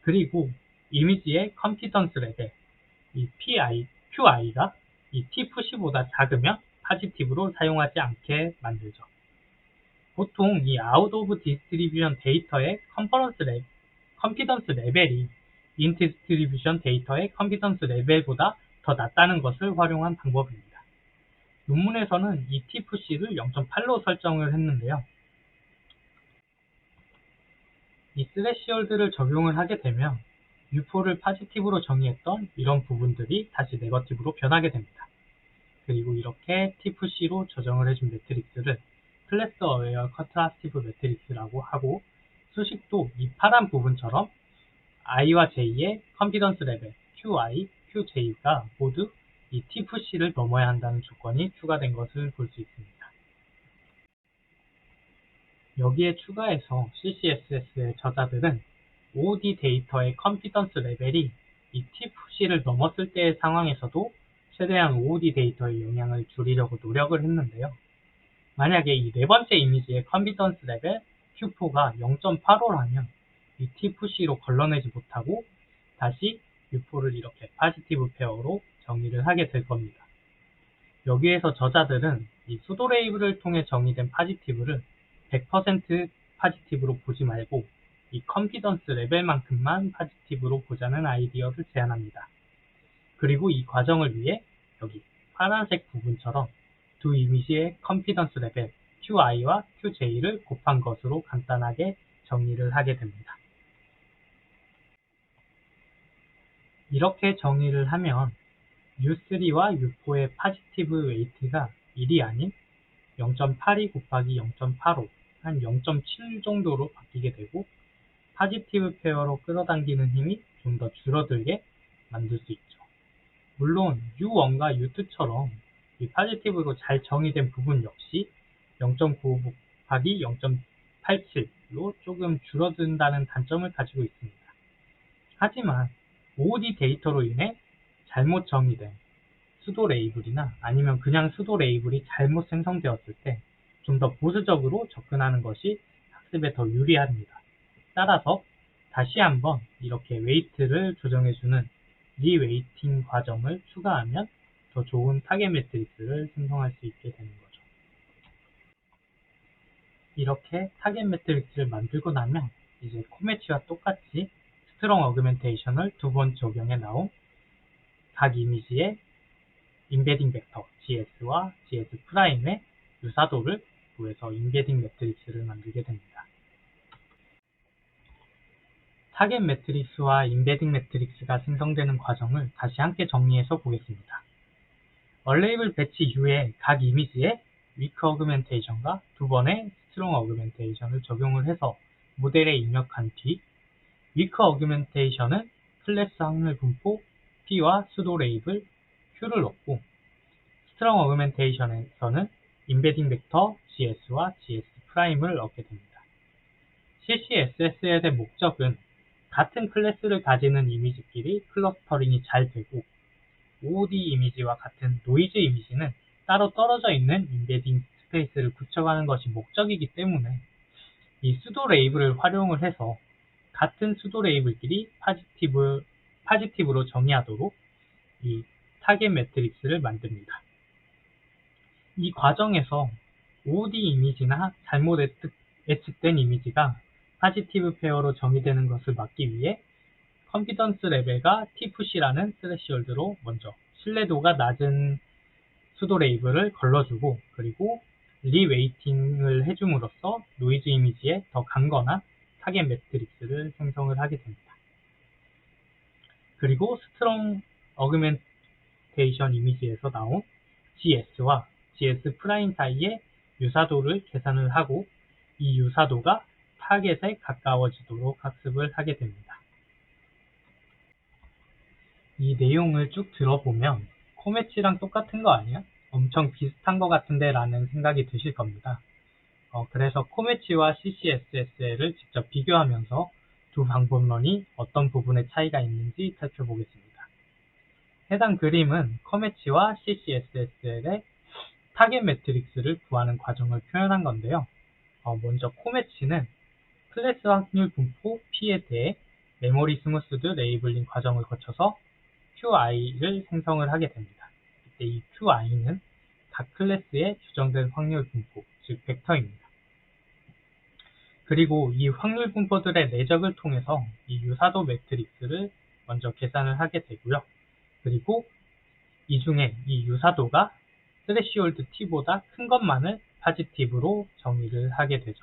그리고 이미지의 컨피던스 레벨, 이 QI가 이 TFC보다 작으면 파지티브로 사용하지 않게 만들죠. 보통 이 아웃 오브 디스트리뷰션 데이터의 컨피던스 레벨이 인 디스트리뷰션 데이터의 컨피던스 레벨보다 더 낮다는 것을 활용한 방법입니다. 논문에서는 이 T푸시를 0.8로 설정을 했는데요. 이 스레시홀드를 적용을 하게 되면 U4를 파지티브로 정의했던 이런 부분들이 다시 네거티브로 변하게 됩니다. 그리고 이렇게 T푸시로 조정을 해준 매트릭스를 클래스 어웨어 컨트라스티브 매트릭스라고 하고, 수식도 이 파란 부분처럼 i와 j의 컨피던스 레벨 qi, qj가 모두 이 T푸시를 넘어야 한다는 조건이 추가된 것을 볼 수 있습니다. 여기에 추가해서 CCSS의 저자들은 OOD 데이터의 컨피던스 레벨이 이 T푸시를 넘었을 때의 상황에서도 최대한 OOD 데이터의 영향을 줄이려고 노력을 했는데요. 만약에 이 네 번째 이미지의 컨피던스 레벨 Q4가 0.85라면 이 T푸시로 걸러내지 못하고 다시 U4를 이렇게 파지티브 페어로 정의를 하게 될 겁니다. 여기에서 저자들은 이 수도 레이블을 통해 정의된 파지티브를 100% 파지티브로 보지 말고 이 컨피던스 레벨만큼만 파지티브로 보자는 아이디어를 제안합니다. 그리고 이 과정을 위해 여기 파란색 부분처럼 두 이미지의 컨피던스 레벨 QI와 QJ를 곱한 것으로 간단하게 정의를 하게 됩니다. 이렇게 정의를 하면 U3와 U4의 파지티브 웨이트가 1이 아닌 0.82 곱하기 0.85, 한 0.7 정도로 바뀌게 되고, 파지티브 페어로 끌어당기는 힘이 좀 더 줄어들게 만들 수 있죠. 물론 U1과 U2처럼 이 파지티브로 잘 정의된 부분 역시 0.95 곱하기 0.87로 조금 줄어든다는 단점을 가지고 있습니다. 하지만 OOD 데이터로 인해 잘못 정의된 수도 레이블이나 아니면 그냥 수도 레이블이 잘못 생성되었을 때 좀 더 보수적으로 접근하는 것이 학습에 더 유리합니다. 따라서 다시 한번 이렇게 웨이트를 조정해주는 리웨이팅 과정을 추가하면 더 좋은 타겟 매트릭스를 생성할 수 있게 되는 거죠. 이렇게 타겟 매트릭스를 만들고 나면 이제 코매치와 똑같이 스트롱 어그멘테이션을 두 번 적용해 나온 각 이미지의 인베딩 벡터 GS와 GS' 유사도를 구해서 인베딩 매트릭스를 만들게 됩니다. 타겟 매트릭스와 인베딩 매트릭스가 생성되는 과정을 다시 함께 정리해서 보겠습니다. 얼레이블 배치 U의 각 이미지에 위크 어그멘테이션과 두 번의 스트롱 어그멘테이션을 적용을 해서 모델에 입력한 뒤, 위크 어그멘테이션은 클래스 확률 분포 P와 수도 레이블 Q를 넣고, 스트롱 어그멘테이션에서는 인베딩 벡터 GS와 GS'을 얻게 됩니다. CCSS의 목적은 같은 클래스를 가지는 이미지끼리 클러스터링이 잘 되고, OOD 이미지와 같은 노이즈 이미지는 따로 떨어져 있는 인베딩 스페이스를 구축하는 것이 목적이기 때문에 이 수도 레이블을 활용을 해서 같은 수도 레이블끼리 파지티브로 정의하도록 이 타겟 매트릭스를 만듭니다. 이 과정에서 OOD 이미지나 잘못 예측된 이미지가 파지티브 페어로 정의되는 것을 막기 위해 컨피던스 레벨과 T푸시라는 스레시홀드로 먼저 신뢰도가 낮은 수도 레이블을 걸러주고, 그리고 리웨이팅을 해줌으로써 노이즈 이미지에 더 강건한 타겟 매트릭스를 생성을 하게 됩니다. 그리고 스트롱 어그멘테이션 이미지에서 나온 GS와 GS' 사이의 유사도를 계산을 하고, 이 유사도가 타겟에 가까워지도록 학습을 하게 됩니다. 이 내용을 쭉 들어보면 코매치랑 똑같은 거 아니야? 엄청 비슷한 거 같은데 라는 생각이 드실 겁니다. 그래서 코매치와 CCSS를 직접 비교하면서 두 방법론이 어떤 부분에 차이가 있는지 살펴보겠습니다. 해당 그림은 코매치와 CCSS의 타겟 매트릭스를 구하는 과정을 표현한 건데요. 먼저 코매치는 클래스 확률 분포 P에 대해 메모리 스무스드 레이블링 과정을 거쳐서 QI를 생성을 하게 됩니다. 이때 이 QI는 각 클래스의 주정된 확률 분포, 즉 벡터입니다. 그리고 이 확률 분포들의 내적을 통해서 이 유사도 매트릭스를 먼저 계산을 하게 되고요. 그리고 이 중에 이 유사도가 스레시홀드 t보다 큰 것만을 파지티브로 정의를 하게 되죠.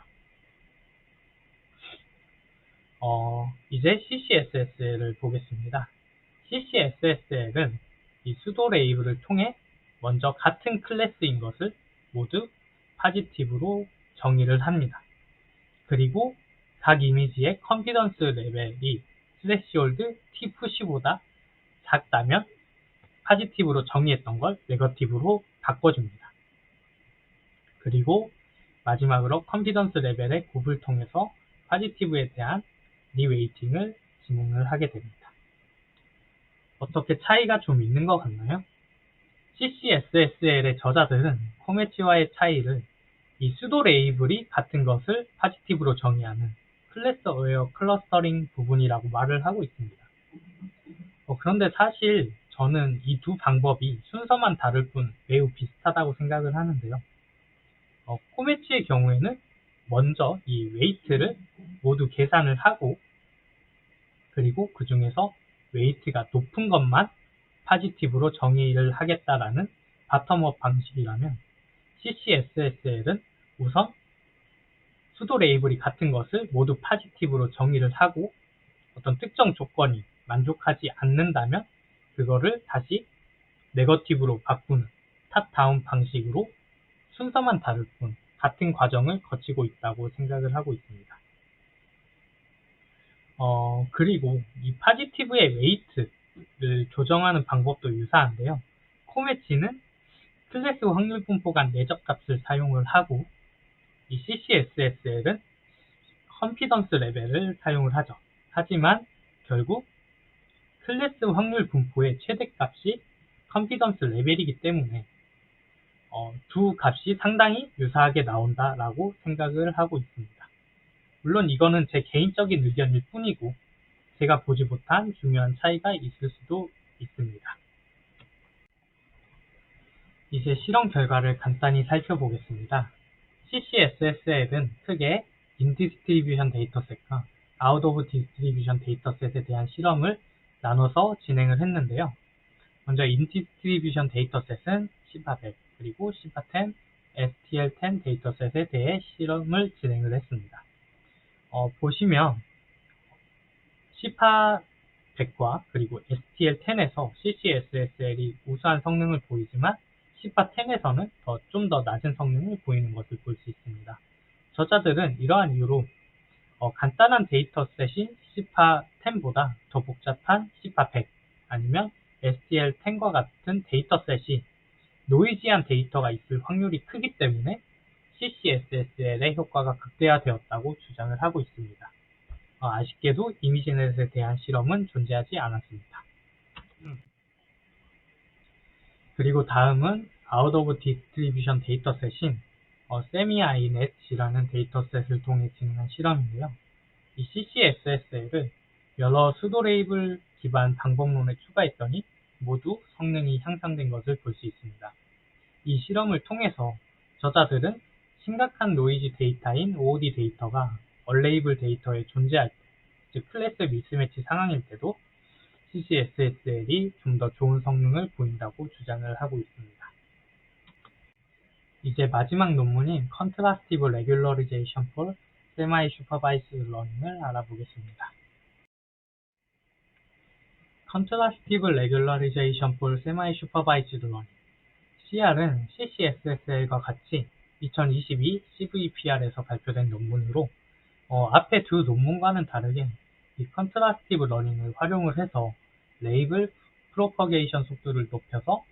이제 CCSSL을 보겠습니다. CCSSL은 이 수도 레이블을 통해 먼저 같은 클래스인 것을 모두 파지티브로 정의를 합니다. 그리고 각 이미지의 컨피던스 레벨이 스레시홀드 t푸시보다 작다면 파지티브로 정의했던 걸 네거티브로 바꿔줍니다. 그리고 마지막으로 컨피던스 레벨의 곱을 통해서 파지티브에 대한 리웨이팅을 진행을 하게 됩니다. 어떻게 차이가 좀 있는 것 같나요? CCSSL의 저자들은 코메치와의 차이를 이 수도 레이블이 같은 것을 파지티브로 정의하는 클래스 어웨어 클러스터링 부분이라고 말을 하고 있습니다. 그런데 사실 저는 이 두 방법이 순서만 다를 뿐 매우 비슷하다고 생각을 하는데요. 코메치의 경우에는 먼저 이 웨이트를 모두 계산을 하고 그리고 그 중에서 웨이트가 높은 것만 파지티브로 정의를 하겠다라는 바텀업 방식이라면 CCSSL은 우선 수도 레이블이 같은 것을 모두 파지티브로 정의를 하고 어떤 특정 조건이 만족하지 않는다면 그거를 다시 네거티브로 바꾸는 탑다운 방식으로 순서만 다를 뿐 같은 과정을 거치고 있다고 생각을 하고 있습니다. 그리고 이 파지티브의 웨이트를 조정하는 방법도 유사한데요. 코메치는 클래스 확률 분포 간 내적 값을 사용을 하고 이 CCSSL은 컨피던스 레벨을 사용을 하죠. 하지만 결국 클래스 확률 분포의 최대값이 컨피던스 레벨이기 때문에 두 값이 상당히 유사하게 나온다라고 생각을 하고 있습니다. 물론 이거는 제 개인적인 의견일 뿐이고 제가 보지 못한 중요한 차이가 있을 수도 있습니다. 이제 실험 결과를 간단히 살펴보겠습니다. CCSSL은 크게 인디스트리뷰션 데이터셋과 아웃 오브 디스트리뷰션 데이터셋에 대한 실험을 나눠서 진행을 했는데요. 먼저 인디스트리뷰션 데이터셋은 시파100 그리고 시파10, STL10 데이터셋에 대해 실험을 진행을 했습니다. 보시면 시파100과 그리고 STL10에서 CCSSL이 우수한 성능을 보이지만 시파10에서는 좀 더 낮은 성능을 보이는 것을 볼 수 있습니다. 저자들은 이러한 이유로 간단한 데이터셋인 시파10보다 더 복잡한 시파100 아니면 STL10과 같은 데이터셋이 노이지한 데이터가 있을 확률이 크기 때문에 CCSSL의 효과가 극대화되었다고 주장을 하고 있습니다. 아쉽게도 이미지넷에 대한 실험은 존재하지 않았습니다. 그리고 다음은 아웃 오브 디스트리뷰션 데이터셋인 세미아이넷이라는 데이터셋을 통해 진행한 실험인데요. 이 CCSSL을 여러 수도 레이블 기반 방법론에 추가했더니 모두 성능이 향상된 것을 볼 수 있습니다. 이 실험을 통해서 저자들은 심각한 노이즈 데이터인 OOD 데이터가 얼레이블 데이터에 존재할 때, 즉 클래스 미스매치 상황일 때도 CCSSL이 좀 더 좋은 성능을 보인다고 주장을 하고 있습니다. 이제 마지막 논문인 Contrastive Regularization for Semi-Supervised Learning을 알아보겠습니다. Contrastive Regularization for Semi-Supervised Learning CR은 CCSSL과 같이 2022 CVPR에서 발표된 논문으로 앞에 두 논문과는 다르게 이 컨트라스티브 러닝을 활용을 해서 레이블 프로퍼게이션 속도를 높여서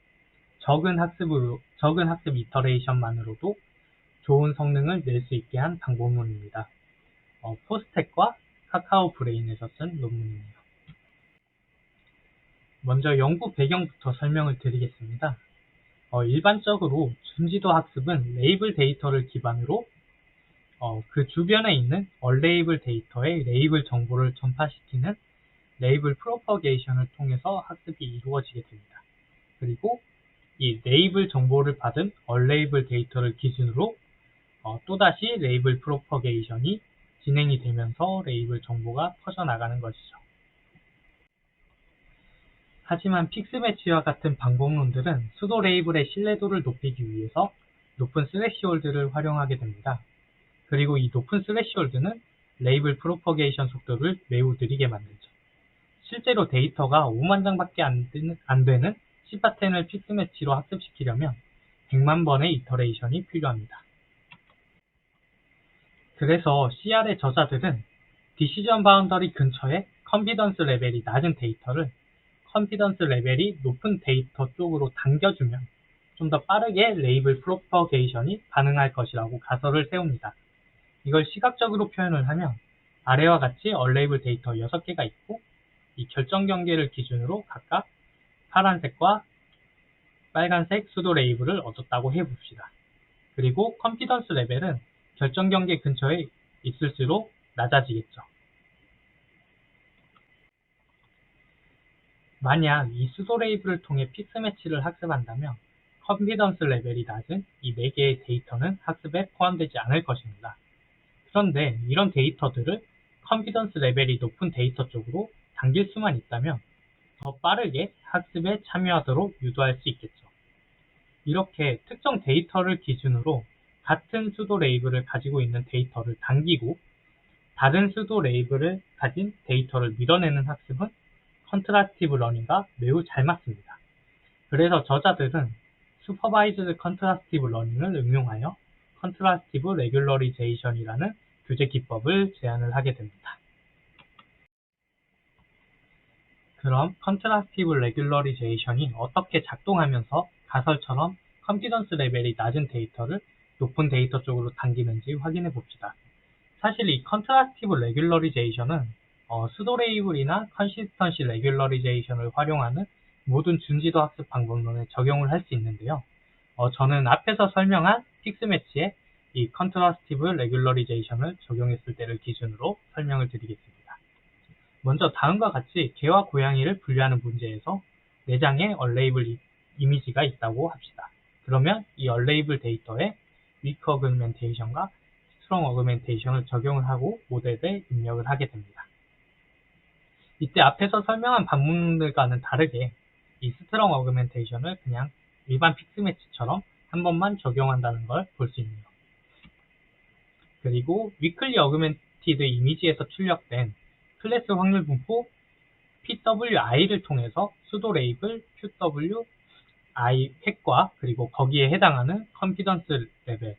적은 학습 이터레이션만으로도 좋은 성능을 낼 수 있게 한 방법론입니다. 포스텍과 카카오 브레인에서 쓴 논문이네요. 먼저 연구 배경부터 설명을 드리겠습니다. 일반적으로 준지도 학습은 레이블 데이터를 기반으로 그 주변에 있는 얼레이블 데이터에 레이블 정보를 전파시키는 레이블 프로퍼게이션을 통해서 학습이 이루어지게 됩니다. 그리고 이 레이블 정보를 받은 얼레이블 데이터를 기준으로 또다시 레이블 프로퍼게이션이 진행이 되면서 레이블 정보가 퍼져나가는 것이죠. 하지만 픽스매치와 같은 방법론들은 수도 레이블의 신뢰도를 높이기 위해서 높은 스레시홀드를 활용하게 됩니다. 그리고 이 높은 스레시홀드는 레이블 프로퍼게이션 속도를 매우 느리게 만들죠. 실제로 데이터가 5만 장밖에 안 되는 C-10을 픽스매치로 학습시키려면 100만 번의 이터레이션이 필요합니다. 그래서 CR의 저자들은 디시전 바운더리 근처에 컨피던스 레벨이 낮은 데이터를 컨피던스 레벨이 높은 데이터 쪽으로 당겨주면 좀 더 빠르게 레이블 프로퍼게이션이 가능할 것이라고 가설을 세웁니다. 이걸 시각적으로 표현을 하면 아래와 같이 언레이블 데이터 6개가 있고 이 결정 경계를 기준으로 각각 파란색과 빨간색 수도 레이블을 얻었다고 해봅시다. 그리고 컨피던스 레벨은 결정 경계 근처에 있을수록 낮아지겠죠. 만약 이 수도 레이블을 통해 픽스매치를 학습한다면 컨피던스 레벨이 낮은 이 4개의 데이터는 학습에 포함되지 않을 것입니다. 그런데 이런 데이터들을 컨피던스 레벨이 높은 데이터 쪽으로 당길 수만 있다면 더 빠르게 학습에 참여하도록 유도할 수 있겠죠. 이렇게 특정 데이터를 기준으로 같은 수도 레이블을 가지고 있는 데이터를 당기고 다른 수도 레이블을 가진 데이터를 밀어내는 학습은 컨트라스티브 러닝과 매우 잘 맞습니다. 그래서 저자들은 슈퍼바이즈드 컨트라스티브 러닝을 응용하여 컨트라스티브 레귤러리제이션이라는 교재 기법을 제안을 하게 됩니다. 그럼 컨트라스티브 레귤러리제이션이 어떻게 작동하면서 가설처럼 컨피던스 레벨이 낮은 데이터를 높은 데이터 쪽으로 당기는지 확인해 봅시다. 사실 이 컨트라스티브 레귤러리제이션은 수도 레이블이나 컨시스턴시 레귤러리제이션을 활용하는 모든 준지도 학습 방법론에 적용을 할 수 있는데요. 저는 앞에서 설명한 픽스매치에 이 컨트라스티브 레귤러리제이션을 적용했을 때를 기준으로 설명을 드리겠습니다. 먼저 다음과 같이 개와 고양이를 분류하는 문제에서 4장의 언레이블 이미지가 있다고 합시다. 그러면 이 언레이블 데이터에 위크 어그멘테이션과 스트롱 어그멘테이션을 적용을 하고 모델에 입력을 하게 됩니다. 이때 앞에서 설명한 방법들과는 다르게 이 스트롱 어그멘테이션을 그냥 일반 픽스매치처럼 한 번만 적용한다는 걸 볼 수 있네요. 그리고 위클리 어그멘티드 이미지에서 출력된 클래스 확률 분포 PWI를 통해서 수도 레이블 QWI 획과 그리고 거기에 해당하는 컨피던스 레벨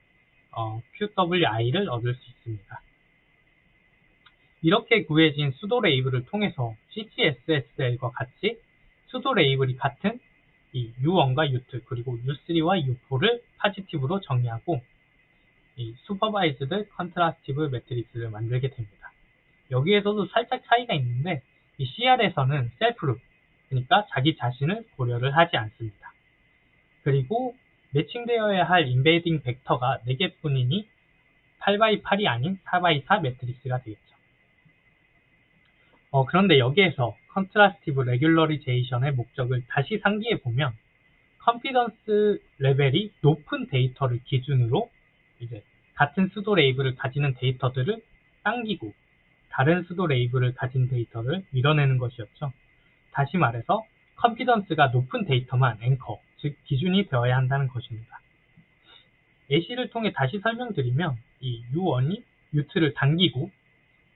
QWI를 얻을 수 있습니다. 이렇게 구해진 수도 레이블을 통해서 CCSSL과 같이 수도 레이블이 같은 이 U1과 U2 그리고 U3와 U4를 파지티브로 정의하고 이 슈퍼바이즈드 컨트라스티브 매트릭스를 만들게 됩니다. 여기에서도 살짝 차이가 있는데 이 CR에서는 셀프룹, 그러니까 자기 자신을 고려를 하지 않습니다. 그리고 매칭되어야 할 인베이딩 벡터가 4개뿐이니 8x8이 아닌 4x4 매트릭스가 되겠죠. 그런데 여기에서 컨트라스티브 레귤러리제이션의 목적을 다시 상기해 보면 컨피던스 레벨이 높은 데이터를 기준으로 이제 같은 수도 레이블을 가지는 데이터들을 당기고 다른 수도 레이블을 가진 데이터를 밀어내는 것이었죠. 다시 말해서 컨피던스가 높은 데이터만 앵커, 즉 기준이 되어야 한다는 것입니다. 예시를 통해 다시 설명드리면 이 U1이 U2를 당기고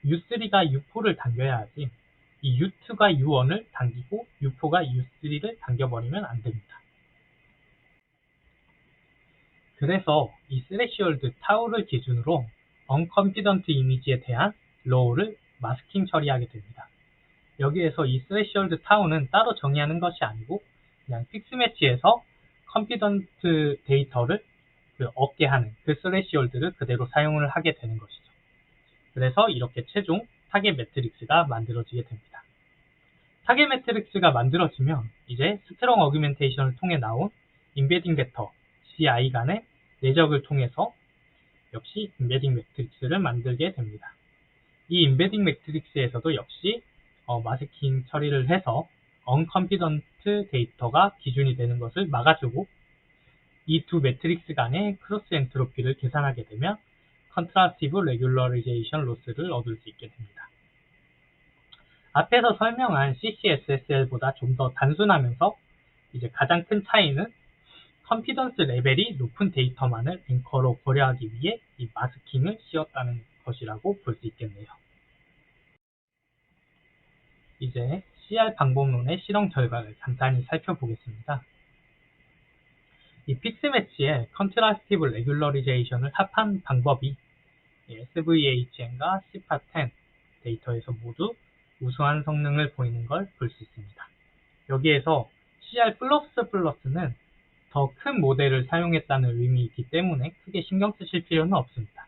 U3가 U4를 당겨야 하지 이 U2가 U1을 당기고 U4가 U3를 당겨버리면 안 됩니다. 그래서 이 스레시홀드 타우를 기준으로 언컨피던트 이미지에 대한 로우를 마스킹 처리하게 됩니다. 여기에서 이 스레시홀드 타우는 따로 정의하는 것이 아니고 그냥 픽스매치에서 컨피던트 데이터를 얻게 하는 그 스레시홀드를 그대로 사용을 하게 되는 것이죠. 그래서 이렇게 최종 타겟 매트릭스가 만들어지게 됩니다. 타겟 매트릭스가 만들어지면 이제 스트롱 어규멘테이션을 통해 나온 인베딩 벡터 CI 간의 내적을 통해서 역시 인베딩 매트릭스를 만들게 됩니다. 이 인베딩 매트릭스에서도 역시 마스킹 처리를 해서 언컨피던트 데이터가 기준이 되는 것을 막아주고 이 두 매트릭스 간의 크로스 엔트로피를 계산하게 되면 컨트라스티브 레귤러리제이션 로스를 얻을 수 있게 됩니다. 앞에서 설명한 CCSSL보다 좀 더 단순하면서 이제 가장 큰 차이는 컨피던스 레벨이 높은 데이터만을 앵커로 고려하기 위해 이 마스킹을 씌웠다는 것이라고 볼 수 있겠네요. 이제 CR 방법론의 실험 결과를 간단히 살펴보겠습니다. 이 픽스매치의 컨트라스티브 레귤러리제이션을 합한 방법이 SVHN과 CPA-10 데이터에서 모두 우수한 성능을 보이는 걸 볼 수 있습니다. 여기에서 CR++는 더 큰 모델을 사용했다는 의미이기 때문에 크게 신경 쓰실 필요는 없습니다.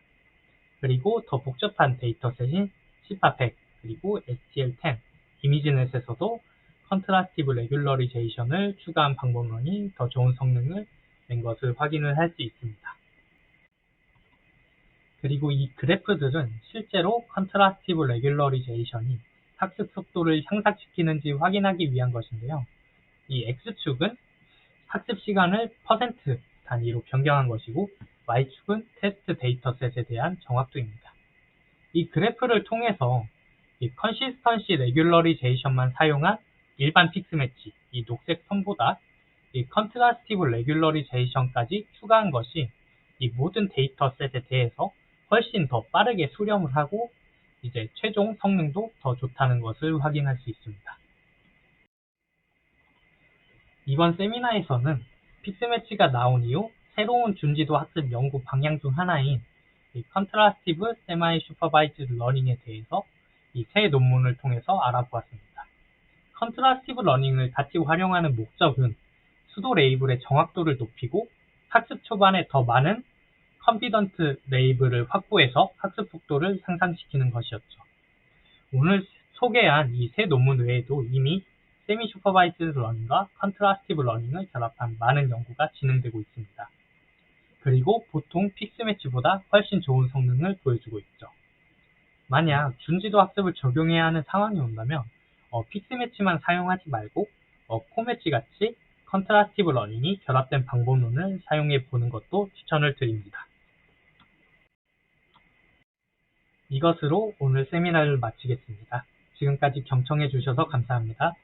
그리고 더 복잡한 데이터셋인 CPA-100 그리고 STL10 이미지넷에서도 컨트라스티브 레귤러리제이션을 추가한 방법론이 더 좋은 성능을 낸 것을 확인을 할 수 있습니다. 그리고 이 그래프들은 실제로 컨트라스티브 레귤러리제이션이 학습 속도를 향상시키는지 확인하기 위한 것인데요. 이 X축은 학습 시간을 퍼센트 단위로 변경한 것이고 Y축은 테스트 데이터셋에 대한 정확도입니다. 이 그래프를 통해서 이 컨시스턴시 레귤러리제이션만 사용한 일반 픽스매치, 이 녹색 선보다 이 컨트라스티브 레귤러리제이션까지 추가한 것이 이 모든 데이터셋에 대해서 훨씬 더 빠르게 수렴을 하고 이제 최종 성능도 더 좋다는 것을 확인할 수 있습니다. 이번 세미나에서는 픽스매치가 나온 이후 새로운 준지도 학습 연구 방향 중 하나인 이 컨트라스티브 세마이 슈퍼바이즈드 러닝에 대해서 이 세 논문을 통해서 알아보았습니다. 컨트라스티브 러닝을 같이 활용하는 목적은 수도 레이블의 정확도를 높이고 학습 초반에 더 많은 컨피던트 레이블을 확보해서 학습 속도를 향상시키는 것이었죠. 오늘 소개한 이 세 논문 외에도 이미 세미 슈퍼바이즈드 러닝과 컨트라스티브 러닝을 결합한 많은 연구가 진행되고 있습니다. 그리고 보통 픽스매치보다 훨씬 좋은 성능을 보여주고 있죠. 만약 준지도 학습을 적용해야 하는 상황이 온다면 픽스매치만 사용하지 말고 코매치 같이 컨트라스티브 러닝이 결합된 방법론을 사용해 보는 것도 추천을 드립니다. 이것으로 오늘 세미나를 마치겠습니다. 지금까지 경청해 주셔서 감사합니다.